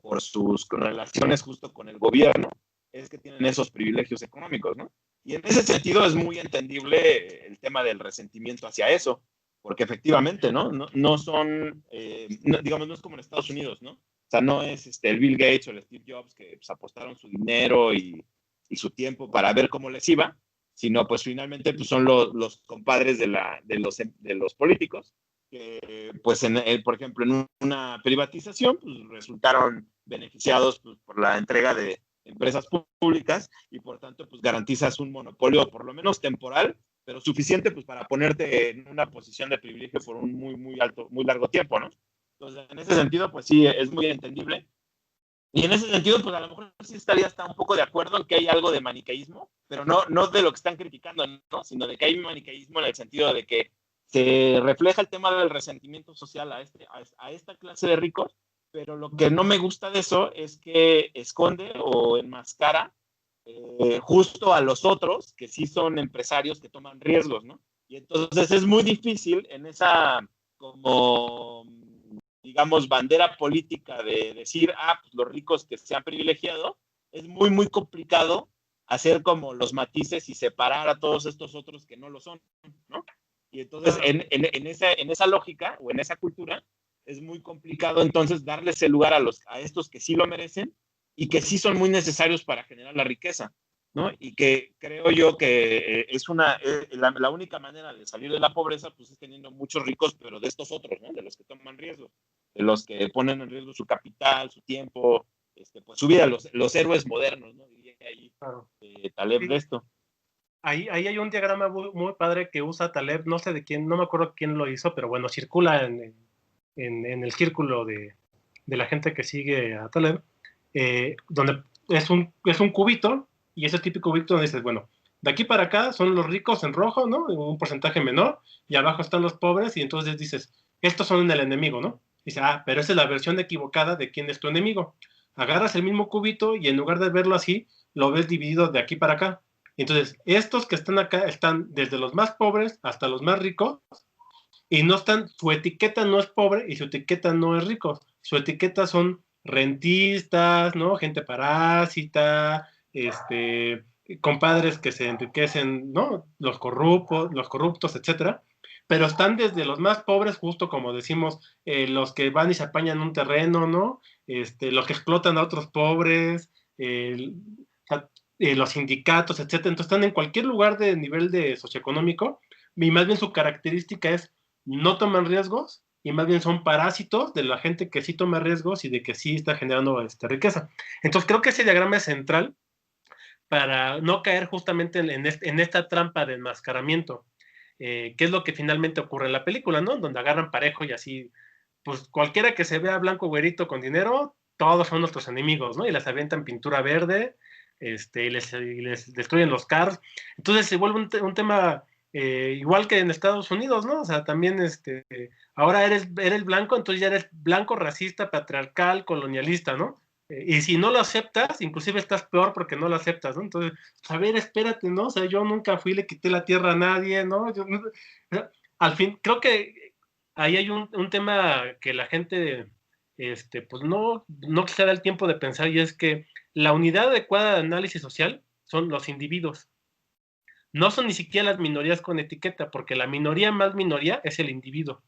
S2: por sus relaciones justo con el gobierno, es que tienen esos privilegios económicos, ¿no? Y en ese sentido es muy entendible el tema del resentimiento hacia eso, porque efectivamente, ¿no? No son, digamos, no es como en Estados Unidos, ¿no? O sea, no es el Bill Gates o el Steve Jobs que pues, apostaron su dinero y su tiempo para ver cómo les iba, sino pues finalmente pues, son los compadres de los políticos que, pues, por ejemplo, en una privatización, pues, resultaron beneficiados pues, por la entrega de empresas públicas y, por tanto, pues, garantizas un monopolio, por lo menos temporal, pero suficiente pues, para ponerte en una posición de privilegio por un muy largo tiempo, ¿no? Entonces, en ese sentido, pues sí, es muy entendible. Y en ese sentido, pues a lo mejor sí estaría hasta un poco de acuerdo en que hay algo de maniqueísmo, pero no de lo que están criticando, ¿no? Sino de que hay maniqueísmo en el sentido de que se refleja el tema del resentimiento social a esta clase de ricos, pero lo que no me gusta de eso es que esconde o enmascara justo a los otros que sí son empresarios que toman riesgos, ¿no? Y entonces es muy difícil en esa como digamos, bandera política de decir, pues los ricos que se han privilegiado, es muy complicado hacer como los matices y separar a todos estos otros que no lo son, ¿no? Y entonces, en esa lógica o en esa cultura, es muy complicado entonces darles el lugar a estos que sí lo merecen y que sí son muy necesarios para generar la riqueza, ¿no? Y que creo yo que la única manera de salir de la pobreza, pues es teniendo muchos ricos, pero de estos otros, ¿no? De los que toman riesgo, de los que ponen en riesgo su capital, su tiempo, pues su vida, los héroes modernos, ¿no? Diría ahí
S3: Claro.
S2: Taleb
S3: Sí.
S2: de esto.
S3: Ahí hay un diagrama muy padre que usa Taleb, no sé de quién, no me acuerdo quién lo hizo, pero bueno, circula en el círculo de la gente que sigue a Taleb, donde es un cubito, y ese típico cubito donde dices, bueno, de aquí para acá son los ricos en rojo, ¿no? En un porcentaje menor, y abajo están los pobres, y entonces dices, estos son el enemigo, ¿no? Dice, pero esa es la versión equivocada de quién es tu enemigo. Agarras el mismo cubito y en lugar de verlo así, lo ves dividido de aquí para acá. Entonces, estos que están acá están desde los más pobres hasta los más ricos, y no están, su etiqueta no es pobre y su etiqueta no es rico. Su etiqueta son rentistas, ¿no? Gente parásita, compadres que se enriquecen, ¿no? Los corruptos, etcétera. Pero están desde los más pobres, justo como decimos, los que van y se apañan un terreno, ¿no? Los que explotan a otros pobres, los sindicatos, etcétera. Entonces están en cualquier lugar de nivel de socioeconómico, y más bien su característica es no toman riesgos y más bien son parásitos de la gente que sí toma riesgos y de que sí está generando riqueza. Entonces creo que ese diagrama es central para no caer justamente en esta trampa de enmascaramiento. qué es lo que finalmente ocurre en la película, ¿no? Donde agarran parejo y así, pues cualquiera que se vea blanco, güerito, con dinero, todos son nuestros enemigos, ¿no? Y les avientan pintura verde, y les destruyen los carros. Entonces se vuelve un tema igual que en Estados Unidos, ¿no? O sea, también ahora eres blanco, entonces ya eres blanco, racista, patriarcal, colonialista, ¿no? Y si no lo aceptas, inclusive estás peor porque no lo aceptas, ¿no? Entonces, pues, a ver, espérate, ¿no? O sea, yo nunca fui, le quité la tierra a nadie, ¿no? O sea, al fin, creo que ahí hay un tema que la gente, pues no se da el tiempo de pensar, y es que la unidad adecuada de análisis social son los individuos. No son ni siquiera las minorías con etiqueta, porque la minoría más minoría es el individuo.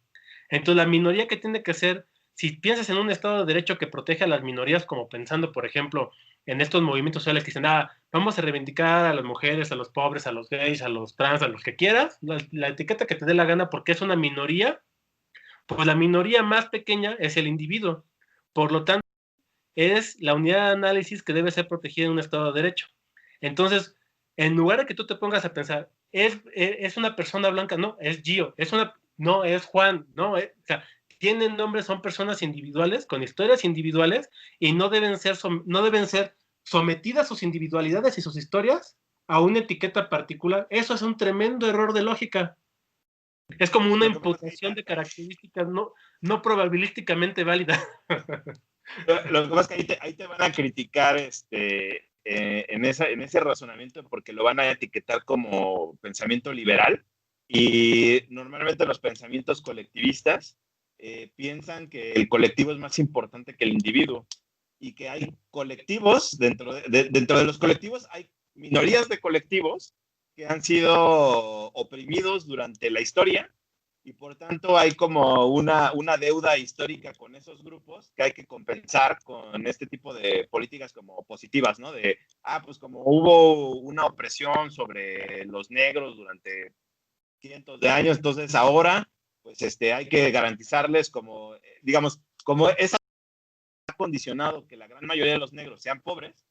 S3: Entonces, la minoría que tiene que ser, si piensas en un Estado de Derecho que protege a las minorías, como pensando, por ejemplo, en estos movimientos sociales que dicen, vamos a reivindicar a las mujeres, a los pobres, a los gays, a los trans, a los que quieras, la etiqueta que te dé la gana porque es una minoría, pues la minoría más pequeña es el individuo. Por lo tanto, es la unidad de análisis que debe ser protegida en un Estado de Derecho. Entonces, en lugar de que tú te pongas a pensar, es una persona blanca, no, es Gio, no, es Juan, no, o sea, tienen nombres, son personas individuales, con historias individuales, y no deben ser sometidas sus individualidades y sus historias a una etiqueta particular. Eso es un tremendo error de lógica. Es como una imputación de características no probabilísticamente válida.
S2: Lo que pasa es que ahí te van a criticar en ese razonamiento porque lo van a etiquetar como pensamiento liberal, y normalmente los pensamientos colectivistas piensan que el colectivo es más importante que el individuo, y que hay colectivos, dentro de los colectivos hay minorías de colectivos que han sido oprimidos durante la historia, y por tanto hay como una deuda histórica con esos grupos que hay que compensar con este tipo de políticas como positivas, ¿no? Pues como hubo una opresión sobre los negros durante cientos de años, entonces ahora pues hay que garantizarles como, digamos, como es condicionado que la gran mayoría de los negros sean pobres,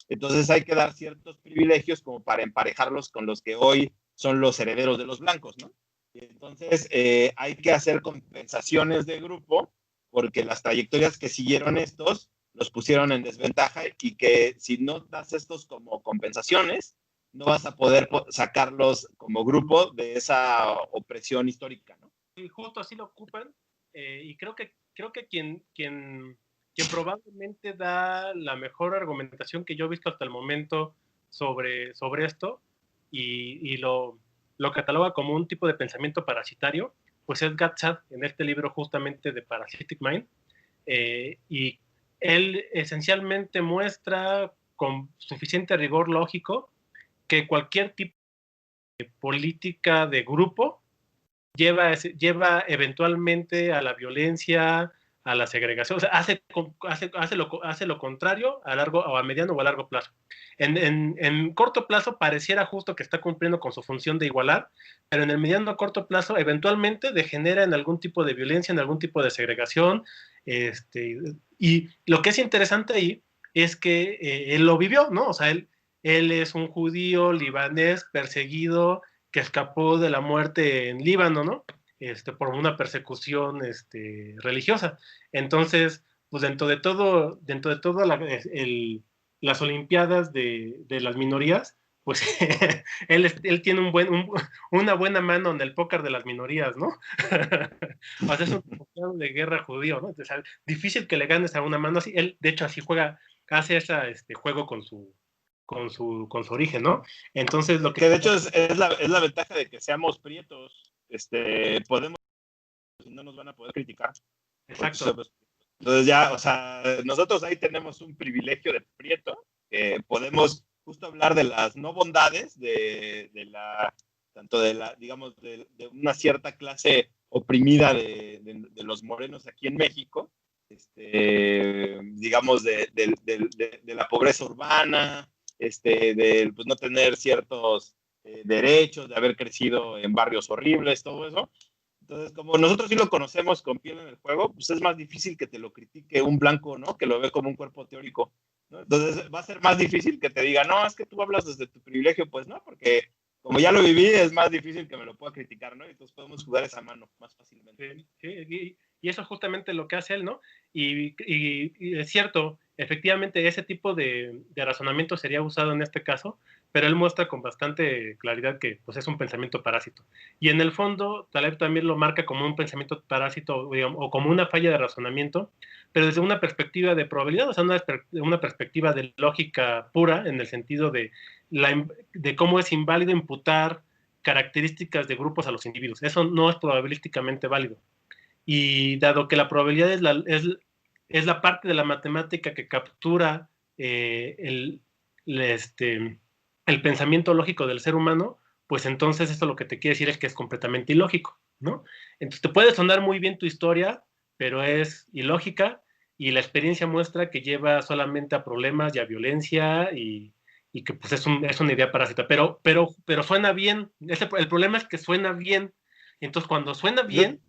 S2: entonces hay que dar ciertos privilegios como para emparejarlos con los que hoy son los herederos de los blancos, ¿no? Y entonces hay que hacer compensaciones de grupo porque las trayectorias que siguieron estos los pusieron en desventaja, y que si no das estos como compensaciones, no vas a poder sacarlos como grupo de esa opresión histórica, ¿no?
S3: Y justo así lo ocupan, y creo que quien probablemente da la mejor argumentación que yo he visto hasta el momento sobre esto, y lo cataloga como un tipo de pensamiento parasitario, pues es Gatchad en este libro justamente de Parasitic Mind, y él esencialmente muestra con suficiente rigor lógico que cualquier tipo de política de grupo lleva eventualmente a la violencia, a la segregación, o sea, hace lo contrario a largo o a mediano o a largo plazo. En corto plazo pareciera justo que está cumpliendo con su función de igualar, pero en el mediano a corto plazo eventualmente degenera en algún tipo de violencia, en algún tipo de segregación, y lo que es interesante ahí es que él lo vivió, ¿no? O sea, él es un judío libanés perseguido, que escapó de la muerte en Líbano, ¿no? Por una persecución religiosa. Entonces, pues dentro de todo las Olimpiadas de las minorías, pues él tiene una buena mano en el póker de las minorías, ¿no? O sea, es un campeón de guerra judío, ¿no? O sea, difícil que le ganes a una mano así. Él, de hecho, así juega, hace ese juego con su origen, ¿no? Entonces, lo que...
S2: Que de hecho es la ventaja de que seamos prietos, podemos, no nos van a poder criticar.
S3: Exacto.
S2: Entonces ya, o sea, nosotros ahí tenemos un privilegio de prieto, podemos justo hablar de las no bondades tanto de la, digamos, de una cierta clase oprimida de los morenos aquí en México, digamos, de la pobreza urbana, de pues, no tener ciertos derechos, de haber crecido en barrios horribles, todo eso. Entonces, como nosotros sí lo conocemos con piel en el juego, pues es más difícil que te lo critique un blanco, ¿no? Que lo ve como un cuerpo teórico, ¿no? Entonces va a ser más difícil que te diga, no, es que tú hablas desde tu privilegio, pues no, porque como ya lo viví, es más difícil que me lo pueda criticar, ¿no? Entonces podemos jugar esa mano más fácilmente.
S3: Sí, y eso es justamente lo que hace él, ¿no? Y es cierto, efectivamente ese tipo de razonamiento sería usado en este caso, pero él muestra con bastante claridad que pues, es un pensamiento parásito. Y en el fondo, Taleb también lo marca como un pensamiento parásito, digamos, o como una falla de razonamiento, pero desde una perspectiva de probabilidad, o sea, una perspectiva de lógica pura, en el sentido de cómo es inválido imputar características de grupos a los individuos. Eso no es probabilísticamente válido. Y dado que la probabilidad es la parte de la matemática que captura el pensamiento lógico del ser humano, pues entonces esto lo que te quiere decir es que es completamente ilógico, ¿no? Entonces te puede sonar muy bien tu historia, pero es ilógica y la experiencia muestra que lleva solamente a problemas y a violencia y que pues es una idea parásita, pero suena bien. El problema es que suena bien. Entonces cuando suena bien,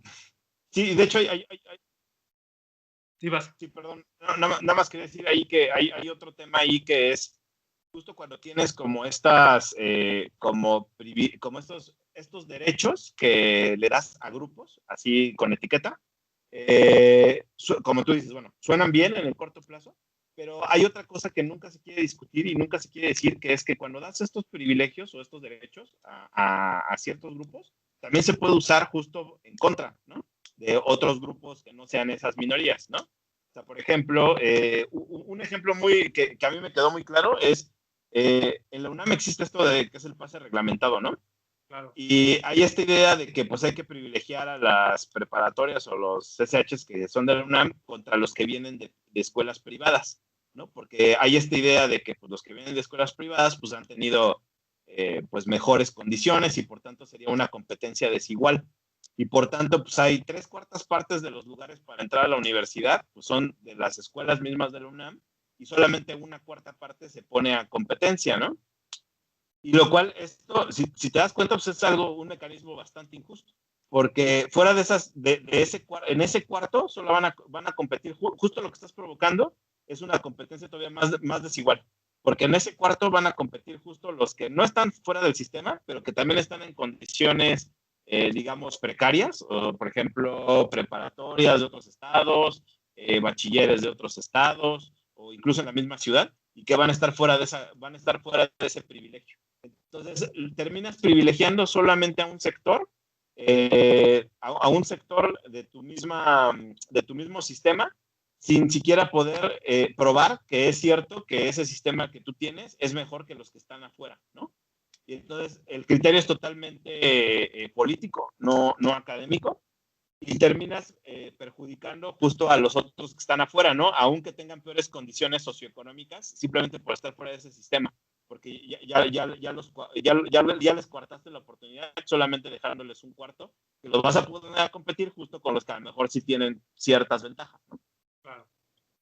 S2: Sí, de hecho
S3: sí vas.
S2: sí, perdón, nada más quería decir ahí que hay otro tema ahí que es justo cuando tienes como estas, como estos derechos que le das a grupos, así con etiqueta, como tú dices, bueno, suenan bien en el corto plazo, pero hay otra cosa que nunca se quiere discutir y nunca se quiere decir, que es que cuando das estos privilegios o estos derechos a ciertos grupos, también se puede usar justo en contra, ¿no? De otros grupos que no sean esas minorías, ¿no? O sea, por ejemplo, un ejemplo que a mí me quedó muy claro es, en la UNAM existe esto de que es el pase reglamentado, ¿no?
S3: Claro.
S2: Y hay esta idea de que pues hay que privilegiar a las preparatorias o los CCHs que son de la UNAM contra los que vienen de escuelas privadas, ¿no? Porque hay esta idea de que pues, los que vienen de escuelas privadas pues han tenido pues mejores condiciones y por tanto sería una competencia desigual. Y por tanto pues hay 3/4 partes de los lugares para entrar a la universidad pues son de las escuelas mismas de la UNAM y solamente 1/4 parte se pone a competencia, ¿no? Y lo cual, esto, si te das cuenta, pues es un mecanismo bastante injusto. Porque fuera de en ese cuarto, solo van a competir, justo lo que estás provocando es una competencia todavía más desigual. Porque en ese cuarto van a competir justo los que no están fuera del sistema, pero que también están en condiciones, digamos, precarias, o, por ejemplo, preparatorias de otros estados, bachilleres de otros estados, o incluso en la misma ciudad, y que van a estar fuera de ese privilegio. Entonces, terminas privilegiando solamente a un sector, a un sector de tu mismo sistema, sin siquiera poder probar que es cierto que ese sistema que tú tienes es mejor que los que están afuera, ¿no? Y entonces, el criterio es totalmente político, no académico, y terminas perjudicando justo a los otros que están afuera, ¿no? Aunque tengan peores condiciones socioeconómicas, simplemente por estar fuera de ese sistema, porque ya les coartaste la oportunidad solamente dejándoles un cuarto, que los vas a poder competir justo con los que a lo mejor sí tienen ciertas ventajas, ¿no?
S3: Claro.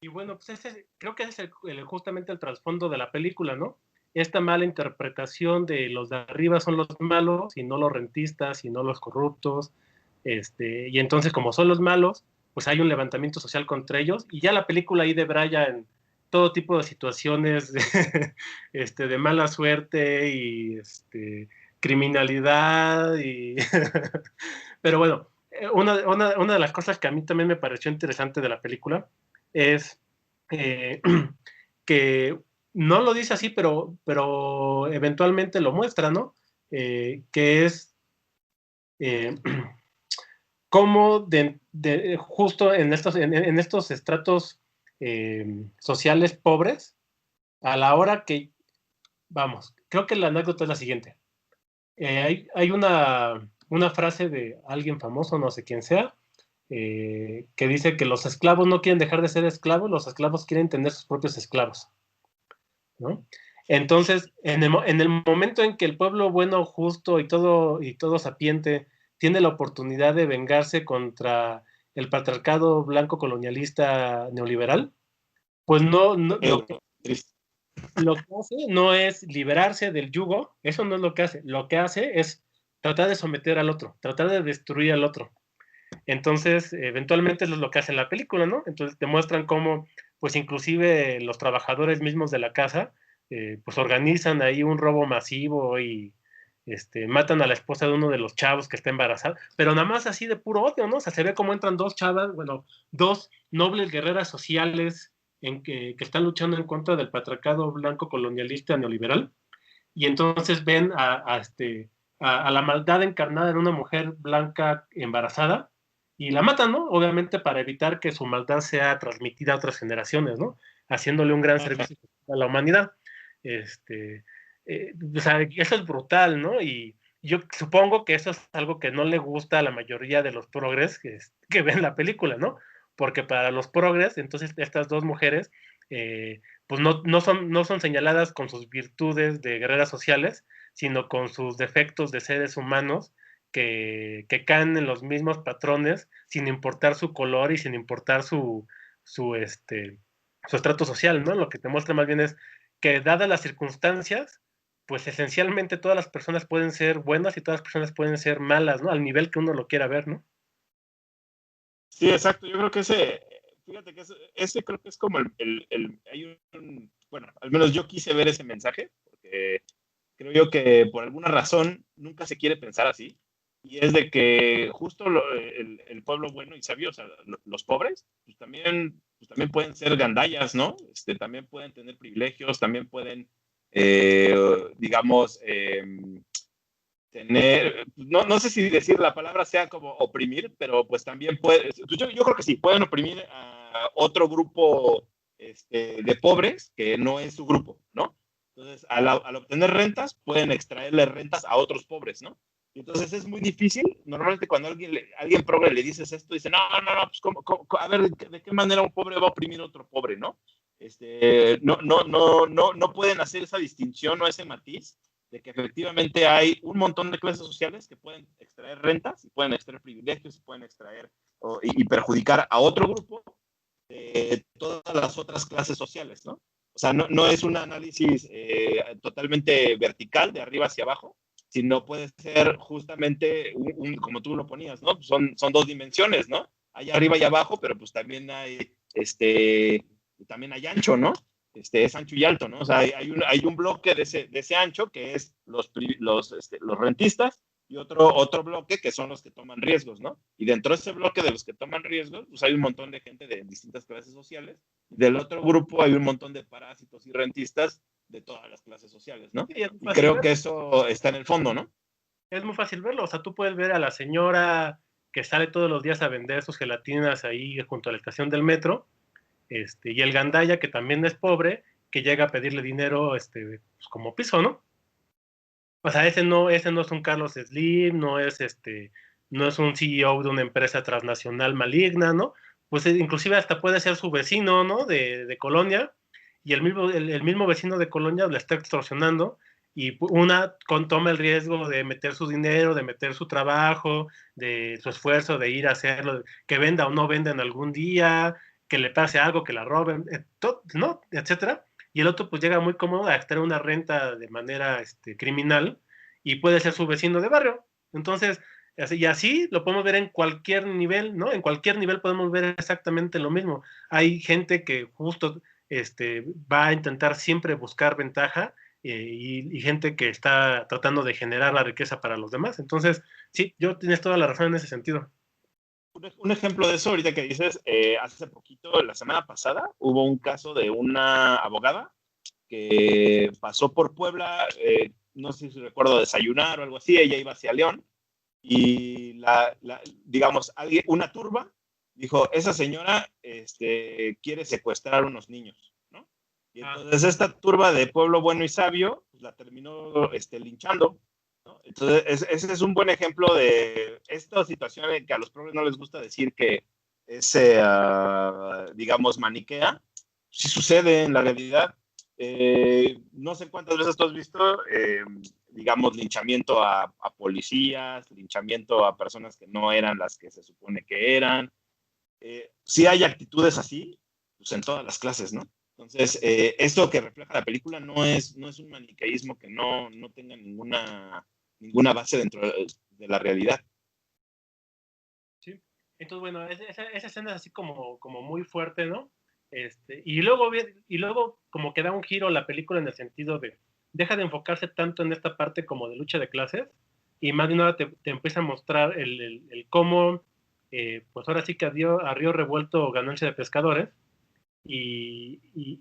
S3: Y bueno, pues creo que ese es justamente el trasfondo de la película, ¿no? Esta mala interpretación de los de arriba son los malos y no los rentistas y no los corruptos. Y entonces, como son los malos, pues hay un levantamiento social contra ellos y ya la película ahí debraya en todo tipo de situaciones de mala suerte y criminalidad. Pero bueno, una de las cosas que a mí también me pareció interesante de la película es eh, que no lo dice así, pero eventualmente lo muestra, ¿no? Que es eh, cómo justo en estos estratos sociales pobres, a la hora que, vamos, creo que la anécdota es la siguiente. Hay una frase de alguien famoso, no sé quién sea, que dice que los esclavos no quieren dejar de ser esclavos, los esclavos quieren tener sus propios esclavos, ¿no? Entonces, en el momento en que el pueblo bueno, justo y todo sapiente tiene la oportunidad de vengarse contra el patriarcado blanco colonialista neoliberal, pues lo que hace no es liberarse del yugo, eso no es lo que hace es tratar de someter al otro, tratar de destruir al otro. Entonces, eventualmente eso es lo que hace la película, ¿no? Entonces demuestran cómo, pues inclusive los trabajadores mismos de la casa, pues organizan ahí un robo masivo y matan a la esposa de uno de los chavos que está embarazada, pero nada más así de puro odio, ¿no? O sea, se ve como entran dos chavas, bueno, dos nobles guerreras sociales que están luchando en contra del patriarcado blanco colonialista neoliberal, y entonces ven a la maldad encarnada en una mujer blanca embarazada, y la matan, ¿no? Obviamente para evitar que su maldad sea transmitida a otras generaciones, ¿no? Haciéndole un gran servicio a la humanidad. O sea, eso es brutal, ¿no? Y yo supongo que eso es algo que no le gusta a la mayoría de los progres que ven la película, ¿no? Porque para los progres, entonces estas dos mujeres, pues no son señaladas con sus virtudes de guerreras sociales, sino con sus defectos de seres humanos que caen en los mismos patrones sin importar su color y sin importar su estrato social, ¿no? Lo que te muestra más bien es que dadas las circunstancias, pues esencialmente todas las personas pueden ser buenas y todas las personas pueden ser malas, ¿no? Al nivel que uno lo quiera ver, ¿no?
S2: Sí, exacto. Yo creo que fíjate que ese creo que es como bueno, al menos yo quise ver ese mensaje, porque creo yo que por alguna razón nunca se quiere pensar así, y es de que justo el pueblo bueno y sabio, o sea, los pobres, pues también pueden ser gandallas, ¿no? También pueden tener privilegios, también pueden, digamos, tener, no sé si decir la palabra sea como oprimir, pero pues también yo creo que sí, pueden oprimir a otro grupo de pobres que no es su grupo, ¿no? Entonces, al obtener rentas, pueden extraerle rentas a otros pobres, ¿no? Y entonces es muy difícil. Normalmente cuando alguien pobre le dices esto, dice, no, pues a ver, ¿de qué manera un pobre va a oprimir a otro pobre, ¿no? No pueden hacer esa distinción o ese matiz de que efectivamente hay un montón de clases sociales que pueden extraer rentas, y pueden extraer privilegios, y pueden extraer y perjudicar a otro grupo de todas las otras clases sociales, ¿no? O sea, no es un análisis totalmente vertical, de arriba hacia abajo, sino puede ser justamente, como tú lo ponías, ¿no? Son dos dimensiones, ¿no? Hay arriba y abajo, pero pues también también hay ancho, ¿no? Es ancho y alto, ¿no? O sea, hay un bloque de ese ancho que es los rentistas, y otro bloque que son los que toman riesgos, ¿no? Y dentro de ese bloque de los que toman riesgos, pues hay un montón de gente de distintas clases sociales. Del otro grupo hay un montón de parásitos y rentistas de todas las clases sociales, ¿no?
S3: Sí,
S2: Y creo que eso está en el fondo, ¿no?
S3: es muy fácil verlo. O sea, tú puedes ver a la señora que sale todos los días a vender sus gelatinas ahí junto a la estación del metro, y el gandaya, que también es pobre, que llega a pedirle dinero, pues como piso, ¿no? O sea, ese no es un Carlos Slim, no es un CEO de una empresa transnacional maligna, ¿no? Pues inclusive hasta puede ser su vecino, ¿no? De Colonia, y el mismo vecino de Colonia le está extorsionando, y toma el riesgo de meter su dinero, de meter su trabajo, de su esfuerzo, de ir a hacerlo, que venda o no venda en algún día, que le pase algo, que la roben, ¿no? Etcétera, y el otro pues llega muy cómodo a extraer una renta de manera criminal, y puede ser su vecino de barrio. Entonces, y así lo podemos ver en cualquier nivel, ¿no? En cualquier nivel podemos ver exactamente lo mismo. Hay gente que justo va a intentar siempre buscar ventaja, y gente que está tratando de generar la riqueza para los demás. Entonces, sí, tienes toda la razón en ese sentido.
S2: Un ejemplo de eso, ahorita que dices, hace poquito, la semana pasada, hubo un caso de una abogada que pasó por Puebla, no sé si recuerdo, desayunar o algo así. Ella iba hacia León, y digamos, una turba dijo, esa señora quiere secuestrar unos niños, ¿no? Y entonces esta turba de pueblo bueno y sabio pues, la terminó linchando, ¿no? Entonces ese es un buen ejemplo de esta situación en que a los progres no les gusta decir que es, digamos, maniquea. Sí sucede en la realidad. No sé cuántas veces tú has visto, digamos, linchamiento a policías, linchamiento a personas que no eran las que se supone que eran. Sí hay actitudes así, pues en todas las clases, ¿no? Entonces, esto que refleja la película no es un maniqueísmo que no tenga ninguna base dentro de la realidad.
S3: Sí. Entonces, bueno, esa escena es así como muy fuerte, ¿no? Y luego como que da un giro la película en el sentido deja de enfocarse tanto en esta parte como de lucha de clases, y más de nada te empieza a mostrar el cómo, pues ahora sí que a río revuelto ganancia de pescadores, y, y,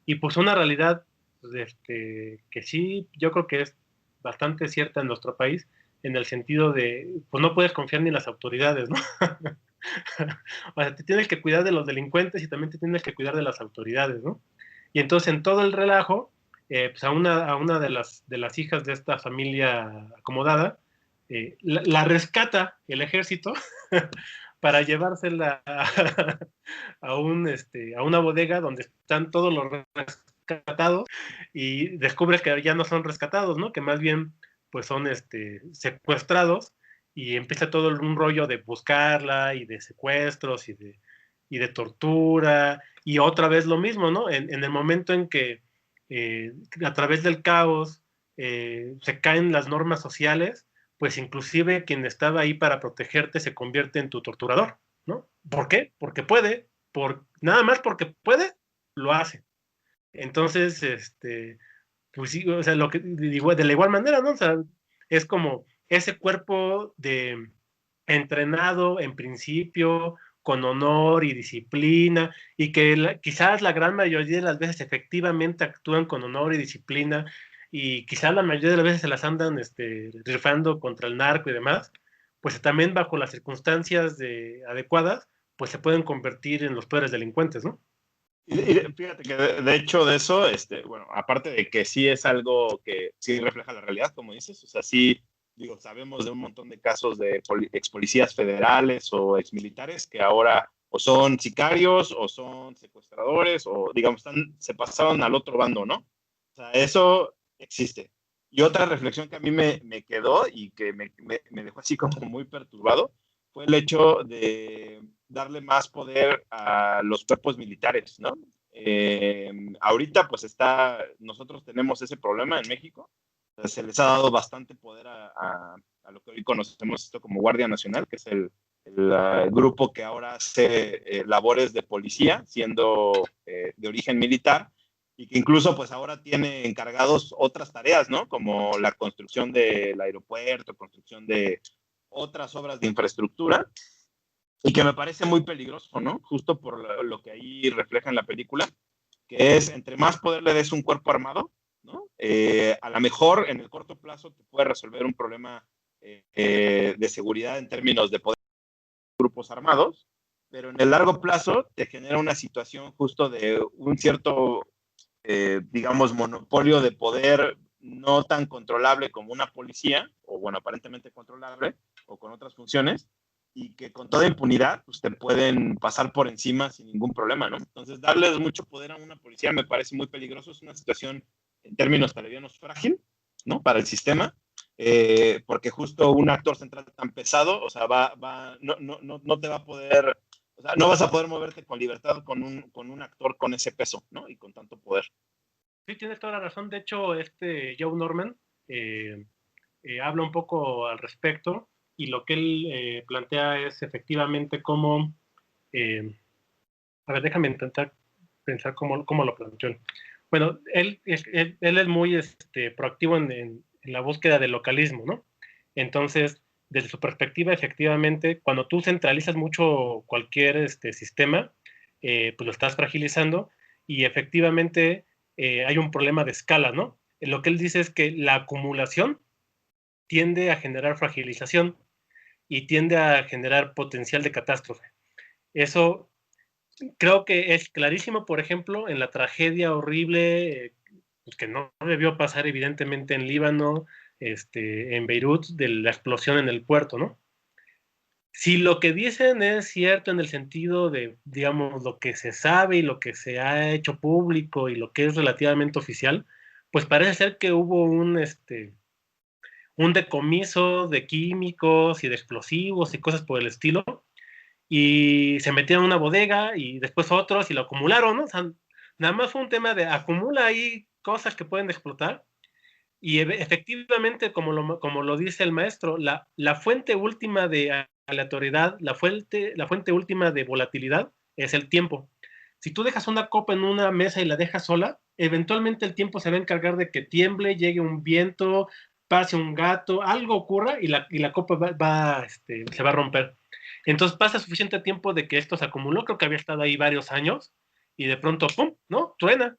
S3: y pues una realidad pues, que sí, yo creo que es bastante cierta en nuestro país, en el sentido de, pues no puedes confiar ni en las autoridades, ¿no? O sea, te tienes que cuidar de los delincuentes y también te tienes que cuidar de las autoridades, ¿no? Y entonces en todo el relajo, pues a una de las hijas de esta familia acomodada, la rescata el ejército para llevársela a una bodega donde están todos los rescatados, y descubre que ya no son rescatados, ¿no? Que más bien pues son secuestrados, y empieza todo un rollo de buscarla y de secuestros y de tortura, y otra vez lo mismo, ¿no? En el momento en que a través del caos se caen las normas sociales, pues inclusive quien estaba ahí para protegerte se convierte en tu torturador, ¿no? ¿Por qué? Porque puede, nada más porque puede, lo hace. Entonces, pues sí, o sea, de la igual manera, ¿no? O sea, es como ese cuerpo de entrenado en principio, con honor y disciplina, y que quizás la gran mayoría de las veces efectivamente actúan con honor y disciplina, y quizás la mayoría de las veces se las andan rifando contra el narco y demás, pues también bajo las circunstancias adecuadas, pues se pueden convertir en los peores delincuentes, ¿no?
S2: Y fíjate que de hecho de eso, bueno, aparte de que sí es algo que sí refleja la realidad, como dices, o sea, sí, digo, sabemos de un montón de casos de ex policías federales o ex militares que ahora o son sicarios o son secuestradores o, digamos, se pasaron al otro bando, ¿no? O sea, eso existe. Y otra reflexión que a mí me quedó y que me dejó así como muy perturbado fue el hecho de darle más poder a los cuerpos militares, ¿no? Ahorita pues nosotros tenemos ese problema en México, se les ha dado bastante poder a lo que hoy conocemos esto como Guardia Nacional, que es el grupo que ahora hace labores de policía, siendo de origen militar, y que incluso pues ahora tiene encargados otras tareas, ¿no? Como la construcción del aeropuerto, construcción de otras obras de infraestructura, y que me parece muy peligroso, ¿no? Justo por lo que ahí refleja en la película, que es entre más poder le des un cuerpo armado, ¿no? A lo mejor en el corto plazo te puede resolver un problema de seguridad en términos de poder de grupos armados, pero en el largo plazo te genera una situación justo de un cierto, digamos, monopolio de poder no tan controlable como una policía, o bueno, aparentemente controlable, o con otras funciones, y que con toda impunidad pues, te pueden pasar por encima sin ningún problema, ¿no? Entonces, darles mucho poder a una policía me parece muy peligroso, es una situación en términos talerianos frágil, ¿no? Para el sistema, porque justo un actor central tan pesado, o sea, no te va a poder, o sea, no vas a poder moverte con libertad con un actor con ese peso, ¿no? Y con tanto poder.
S3: Sí, tienes toda la razón. De hecho, Joe Norman habla un poco al respecto, y lo que él plantea es efectivamente cómo, eh, a ver, déjame intentar pensar cómo lo planteó. Bueno, él es muy proactivo en la búsqueda del localismo, ¿no? Entonces, desde su perspectiva, efectivamente, cuando tú centralizas mucho cualquier sistema, pues lo estás fragilizando, y efectivamente hay un problema de escala, ¿no? Lo que él dice es que la acumulación tiende a generar fragilización y tiende a generar potencial de catástrofe. Eso creo que es clarísimo, por ejemplo, en la tragedia horrible que no debió pasar evidentemente en Líbano, en Beirut, de la explosión en el puerto, ¿no? Si lo que dicen es cierto en el sentido de, digamos, lo que se sabe y lo que se ha hecho público y lo que es relativamente oficial, pues parece ser que hubo un decomiso de químicos y de explosivos y cosas por el estilo, y se metieron en una bodega y después otros y lo acumularon, ¿no? O sea, nada más fue un tema de acumula ahí cosas que pueden explotar, y efectivamente, como lo dice el maestro, la fuente última de aleatoriedad, la fuente última de volatilidad es el tiempo. Si tú dejas una copa en una mesa y la dejas sola, eventualmente el tiempo se va a encargar de que tiemble, llegue un viento, pase un gato, algo ocurra y la copa se va a romper. Entonces pasa suficiente tiempo de que esto se acumuló, creo que había estado ahí varios años, y de pronto, ¡pum!, ¿no? Truena.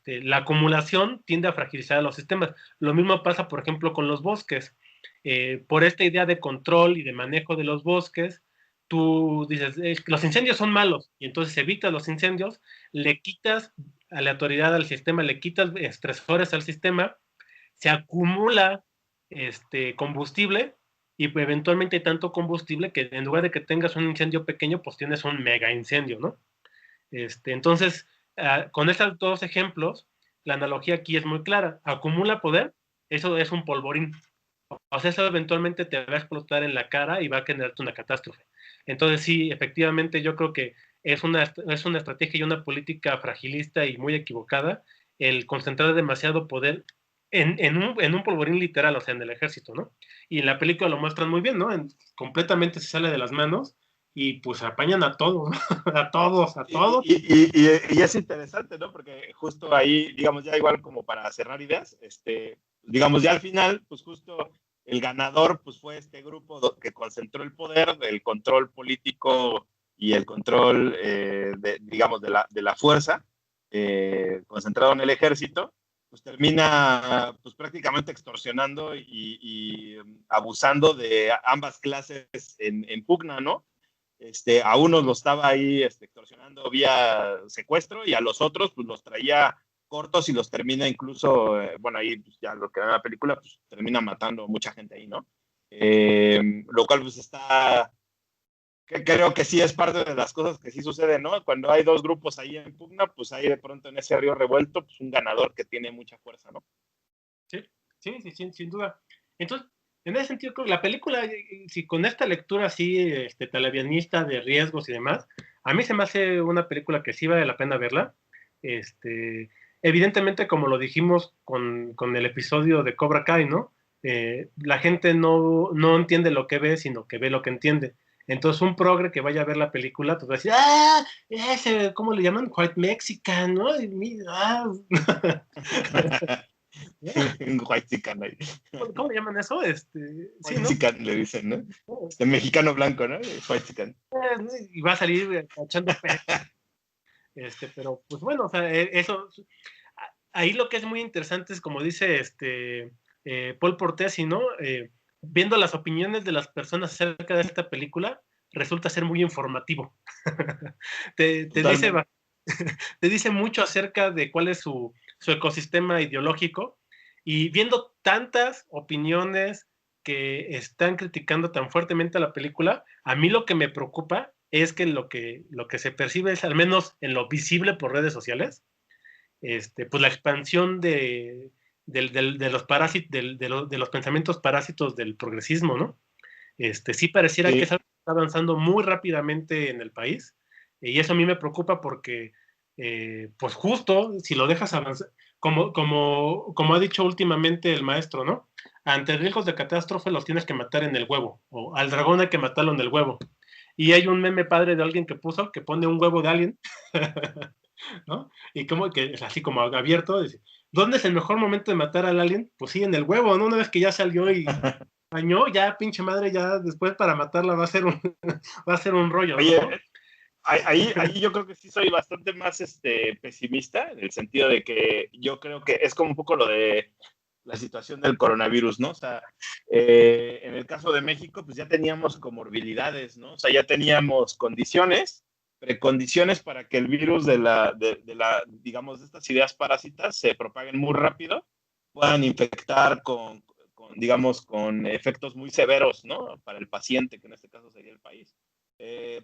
S3: La acumulación tiende a fragilizar a los sistemas. Lo mismo pasa, por ejemplo, con los bosques. Por esta idea de control y de manejo de los bosques, tú dices, los incendios son malos, y entonces evitas los incendios, le quitas aleatoriedad al sistema, le quitas estresores al sistema, se acumula combustible, y eventualmente hay tanto combustible que en lugar de que tengas un incendio pequeño, pues tienes un mega incendio, ¿no? Entonces, con estos dos ejemplos, la analogía aquí es muy clara. Acumula poder, eso es un polvorín. O sea, eso eventualmente te va a explotar en la cara y va a generarte una catástrofe. Entonces, sí, efectivamente, yo creo que es una estrategia y una política fragilista y muy equivocada el concentrar demasiado poder en un polvorín literal, o sea, en el ejército, ¿no? Y en la película lo muestran muy bien, ¿no? Completamente se sale de las manos y pues apañan a todos, ¿no? A todos, a todos.
S2: Y es interesante, ¿no? Porque justo ahí, digamos, ya igual como para cerrar ideas, digamos, ya al final, pues justo el ganador, pues fue este grupo que concentró el poder, el control político y el control, digamos, de la fuerza, concentrado en el ejército, pues termina, pues prácticamente extorsionando y abusando de ambas clases en pugna, ¿no? A unos los estaba ahí extorsionando vía secuestro y a los otros pues los traía cortos y los termina incluso, bueno, ahí pues, ya lo que da la película, pues termina matando mucha gente ahí, ¿no? Lo cual pues creo que sí es parte de las cosas que sí suceden, ¿no? Cuando hay dos grupos ahí en pugna, pues hay de pronto en ese río revuelto, pues un ganador que tiene mucha fuerza, ¿no?
S3: Sí, sin duda. Entonces, en ese sentido, creo que la película, si con esta lectura así, televianista de riesgos y demás, a mí se me hace una película que sí vale la pena verla. Evidentemente, como lo dijimos con el episodio de Cobra Kai, ¿no? La gente no entiende lo que ve, sino que ve lo que entiende. Entonces, un progre que vaya a ver la película, pues va a decir, ¡ah! Ese, ¿cómo le llaman? White Mexican, ¿no?
S2: Un white chican ahí.
S3: ¿Cómo le llaman eso? Sí,
S2: White
S3: ¿no?
S2: chican le dicen, ¿no? Mexicano blanco, ¿no? White chican.
S3: Y va a salir echando pecho. Pero pues bueno, o sea, eso, ahí lo que es muy interesante es como dice Paul Portesi, ¿no? Viendo las opiniones de las personas acerca de esta película, resulta ser muy informativo. te dice, te dice mucho acerca de cuál es su ecosistema ideológico, y viendo tantas opiniones que están criticando tan fuertemente a la película, a mí lo que me preocupa es que lo que se percibe es, al menos en lo visible por redes sociales, pues la expansión de los parásitos, de los pensamientos parásitos del progresismo, ¿no? Sí pareciera que
S2: Sí.
S3: está avanzando muy rápidamente en el país, y eso a mí me preocupa porque, pues justo, si lo dejas avanzar, como ha dicho últimamente el maestro, ¿no? Ante riesgos de catástrofe los tienes que matar en el huevo, o al dragón hay que matarlo en el huevo. Y hay un meme padre de alguien que pone un huevo de alien, ¿no? Y como que es así como abierto, dice, ¿dónde es el mejor momento de matar al alien? Pues sí, en el huevo, ¿no? Una vez que ya salió y bañó, ya pinche madre, ya después para matarla va a ser va a ser un rollo,
S2: Oye,
S3: ¿no?
S2: ahí yo creo que sí soy bastante más pesimista, en el sentido de que yo creo que es como un poco lo de la situación del coronavirus, ¿no? O sea, en el caso de México, pues ya teníamos comorbilidades, ¿no? O sea, ya teníamos precondiciones para que el virus digamos, de estas ideas parásitas se propaguen muy rápido, puedan infectar digamos, con efectos muy severos, ¿no? Para el paciente, que en este caso sería el país.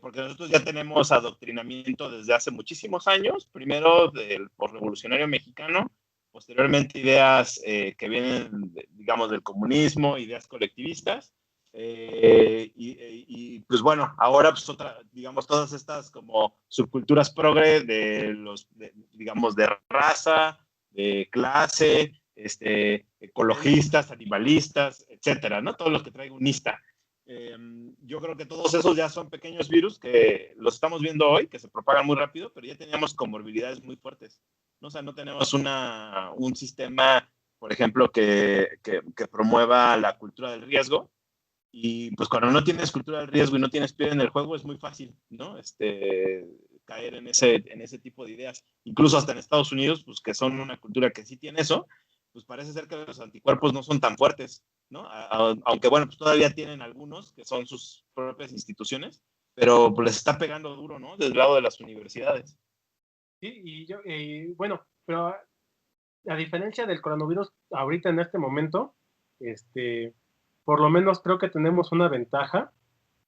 S2: Porque nosotros ya tenemos adoctrinamiento desde hace muchísimos años, primero del postrevolucionario mexicano, posteriormente ideas que vienen, digamos, del comunismo, ideas colectivistas, pues bueno, ahora pues digamos, todas estas como subculturas progre digamos, de raza, de clase, ecologistas, animalistas, etcétera, ¿no? Todos los que traigan unista. Yo creo que todos esos ya son pequeños virus que los estamos viendo hoy, que se propagan muy rápido, pero ya teníamos comorbilidades muy fuertes. ¿no? O sea, no tenemos un sistema, por ejemplo, que promueva la cultura del riesgo. Y pues cuando no tienes cultura del riesgo y no tienes pie en el juego, es muy fácil, ¿no? Caer en ese tipo de ideas. Incluso hasta en Estados Unidos, pues que son una cultura que sí tiene eso, pues parece ser que los anticuerpos no son tan fuertes, ¿no? Aunque bueno, pues todavía tienen algunos que son sus propias instituciones, pero pues les está pegando duro, ¿no? Desde el lado de las universidades.
S3: Sí, bueno, pero a diferencia del coronavirus, ahorita en este momento, por lo menos creo que tenemos una ventaja,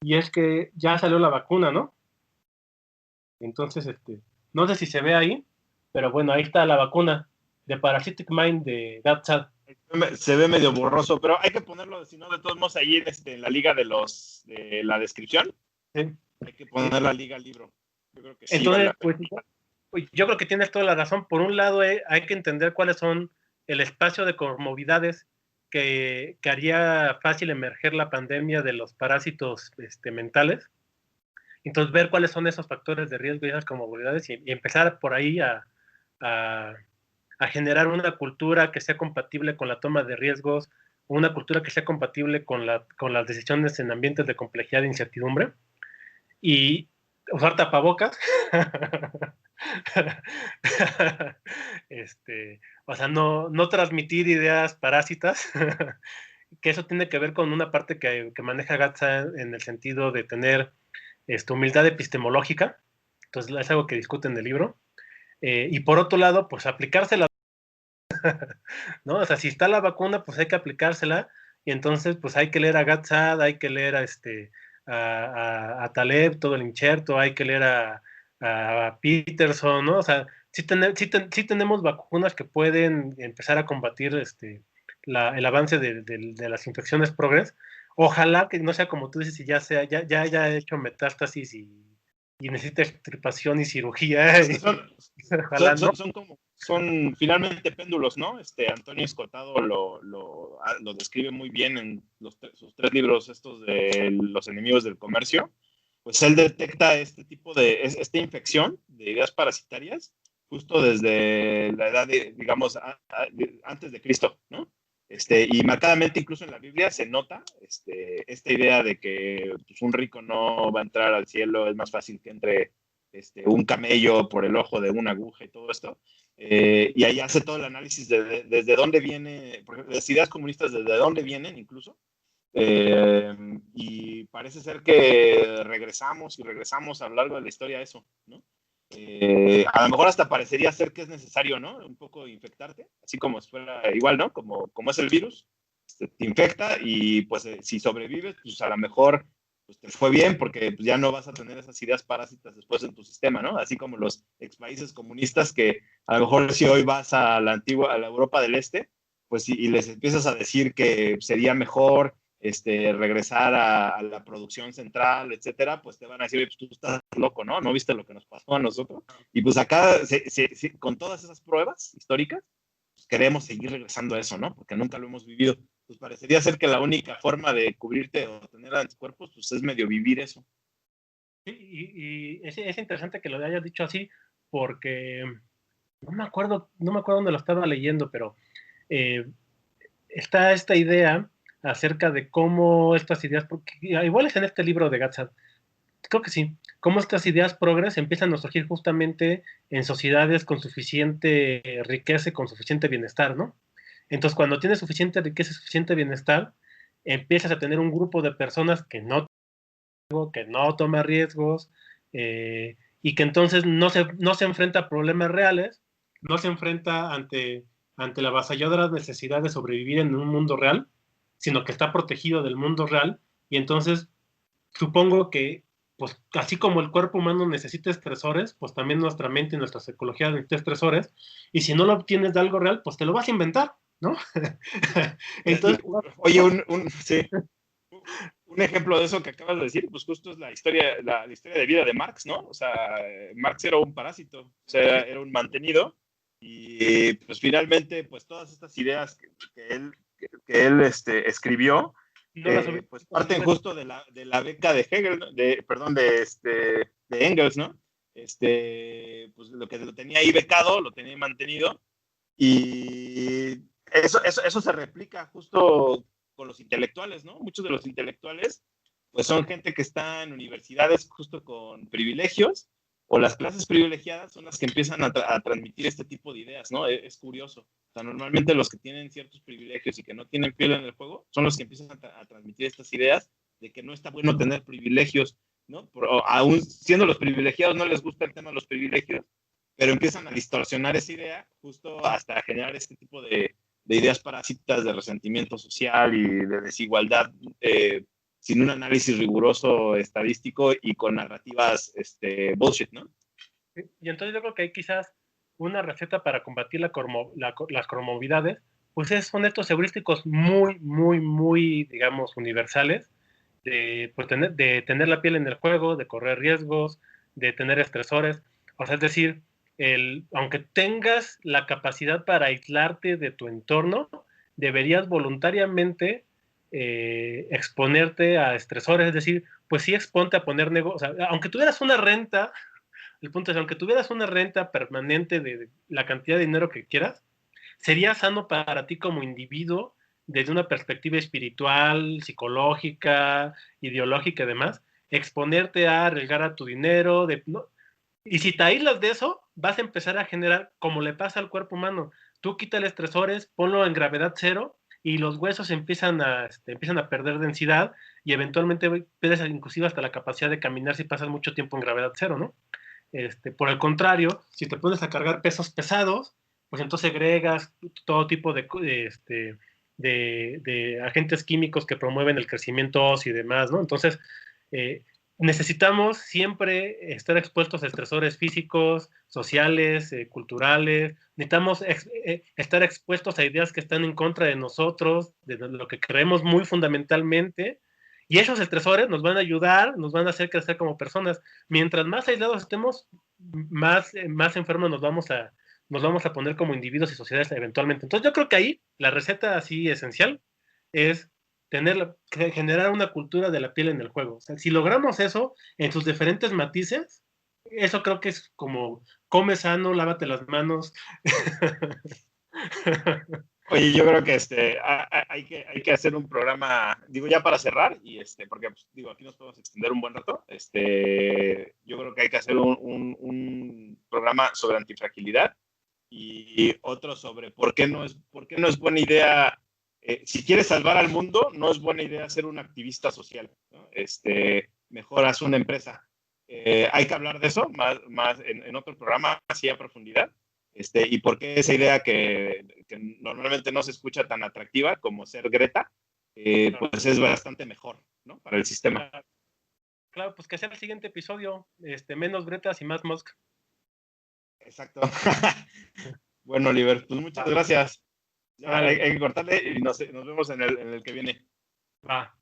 S3: y es que ya salió la vacuna, ¿no? Entonces, no sé si se ve ahí, pero bueno, ahí está la vacuna de Parasitic Mind de GatSat.
S2: Se ve medio borroso, pero hay que ponerlo, si no, de todos modos, ahí en la liga de la descripción,
S3: Sí.
S2: hay que poner la liga al libro. Yo creo que sí
S3: Entonces,
S2: vale la pena.
S3: pues, yo creo que tienes toda la razón. Por un lado, hay que entender cuáles son el espacio de comorbilidades que haría fácil emerger la pandemia de los parásitos mentales. Entonces, ver cuáles son esos factores de riesgo y esas comorbilidades y empezar por ahí a, a generar una cultura que sea compatible con la toma de riesgos, una cultura que sea compatible con las decisiones en ambientes de complejidad e incertidumbre, y usar tapabocas. O sea, no transmitir ideas parásitas, que eso tiene que ver con una parte que maneja Gatsa en el sentido de tener humildad epistemológica. Entonces es algo que discuten en el libro. Y por otro lado, pues aplicársela, ¿no? O sea, si está la vacuna, pues hay que aplicársela, y entonces pues hay que leer a Gatsad, hay que leer a Taleb, todo el incherto, hay que leer a Peterson, ¿no? O sea, sí tenemos vacunas que pueden empezar a combatir el avance de las infecciones progres. Ojalá que no sea como tú dices, y ya haya hecho metástasis y necesita extirpación y cirugía.
S2: Es que
S3: Ojalá no.
S2: son finalmente péndulos, ¿no? Antonio Escotado lo describe muy bien en sus 3 libros estos de los enemigos del comercio. Pues él detecta esta infección de ideas parasitarias justo desde la edad digamos, antes de Cristo, ¿no? Y marcadamente incluso en la Biblia se nota esta idea de que pues, un rico no va a entrar al cielo, es más fácil que entre un camello por el ojo de una aguja y todo esto. Y ahí hace todo el análisis desde dónde viene, por ejemplo, las ideas comunistas, desde dónde vienen incluso. Y parece ser que regresamos y regresamos a lo largo de la historia a eso, ¿no? A lo mejor hasta parecería ser que es necesario, ¿no? Un poco infectarte, así como si fuera igual, ¿no? Como es el virus, te infecta y pues si sobrevives, pues a lo mejor pues, te fue bien porque pues, ya no vas a tener esas ideas parásitas después en tu sistema, ¿no? Así como los ex países comunistas que a lo mejor si hoy vas a la Europa del Este, pues y les empiezas a decir que sería mejor regresar a la producción central, etcétera, pues te van a decir, pues tú estás loco, ¿no? ¿No viste lo que nos pasó a nosotros? Y pues acá, con todas esas pruebas históricas, pues queremos seguir regresando a eso, ¿no? Porque nunca lo hemos vivido. Pues parecería ser que la única forma de cubrirte o tener anticuerpos, pues es medio vivir eso.
S3: Sí, y es interesante que lo hayas dicho así, porque no me acuerdo dónde lo estaba leyendo, pero eh, está esta idea acerca de cómo estas ideas, porque igual es en este libro de Gatsat, creo que sí, cómo estas ideas progres empiezan a surgir justamente en sociedades con suficiente riqueza y con suficiente bienestar, ¿no? Entonces, cuando tienes suficiente riqueza y suficiente bienestar, empiezas a tener un grupo de personas que no toma riesgos, y que entonces no se enfrenta a problemas reales, no se enfrenta ante la avasalladora necesidad de sobrevivir en un mundo real, sino que está protegido del mundo real, y entonces supongo que, pues así como el cuerpo humano necesita estresores, pues también nuestra mente y nuestra psicología necesita estresores, y si no lo obtienes de algo real, pues te lo vas a inventar, ¿no? Entonces,
S2: Oye, sí. Un ejemplo de eso que acabas de decir, pues justo es la historia de vida de Marx, ¿no? O sea, Marx era un parásito, o sea, era un mantenido, y pues finalmente, pues todas estas ideas que él escribió,
S3: no las
S2: pues parten justo de la beca de Hegel, ¿no? Perdón, de Engels, ¿no? pues lo que lo tenía ahí becado, lo tenía mantenido, y eso se replica justo con los intelectuales, ¿no? Muchos de los intelectuales, pues son gente que está en universidades justo con privilegios, o las clases privilegiadas son las que empiezan a transmitir este tipo de ideas, ¿no? Es curioso. O sea, normalmente los que tienen ciertos privilegios y que no tienen piel en el juego son los que empiezan a transmitir estas ideas de que no está bueno tener privilegios, ¿no? Aún siendo los privilegiados no les gusta el tema de los privilegios, pero empiezan a distorsionar esa idea justo hasta generar este tipo de ideas parásitas de resentimiento social y de desigualdad, sin un análisis riguroso estadístico y con narrativas bullshit, ¿no?
S3: Y entonces yo creo que hay quizás una receta para combatir las comorbilidades, pues son estos heurísticos muy, muy, muy, digamos, universales, pues de tener la piel en el juego, de correr riesgos, de tener estresores. O sea, es decir, aunque tengas la capacidad para aislarte de tu entorno, deberías voluntariamente exponerte a estresores, es decir, pues sí exponte a poner negocio, o sea, aunque tuvieras una renta, el punto es, aunque tuvieras una renta permanente de la cantidad de dinero que quieras, sería sano para ti como individuo desde una perspectiva espiritual, psicológica, ideológica y demás, exponerte a arriesgar a tu dinero, ¿no? Y si te aíslas de eso, vas a empezar a generar, como le pasa al cuerpo humano, tú quítale estresores, ponlo en gravedad cero y los huesos empiezan a perder densidad y eventualmente pierdes inclusive hasta la capacidad de caminar si pasas mucho tiempo en gravedad cero, ¿no? Por el contrario, si te pones a cargar pesos pesados, pues entonces agregas todo tipo de agentes químicos que promueven el crecimiento óseo y demás, ¿no? Entonces, necesitamos siempre estar expuestos a estresores físicos, sociales, culturales. Necesitamos estar expuestos a ideas que están en contra de nosotros, de lo que creemos muy fundamentalmente. Y esos estresores nos van a ayudar, nos van a hacer crecer como personas. Mientras más aislados estemos, más enfermos nos vamos a poner como individuos y sociedades eventualmente. Entonces yo creo que ahí la receta así esencial es generar una cultura de la piel en el juego. O sea, si logramos eso en sus diferentes matices, eso creo que es como come sano, lávate las manos.
S2: Oye, yo creo que hay que hacer un programa, digo, ya para cerrar, y porque pues, digo, aquí nos podemos extender un buen rato. Yo creo que hay que hacer un programa sobre antifragilidad y otro sobre por qué no es buena idea, si quieres salvar al mundo, no es buena idea ser un activista social, ¿no? Mejor haz una empresa. Hay que hablar de eso más en otro programa, así a profundidad. Y por qué esa idea que normalmente no se escucha tan atractiva como ser Greta, pues es bastante mejor, ¿no? Para el sistema.
S3: Claro, pues que sea el siguiente episodio, menos Gretas y más Musk.
S2: Exacto. Bueno, Oliver, pues muchas gracias. Ya, hay que cortarle y nos vemos en el que viene.
S3: Va.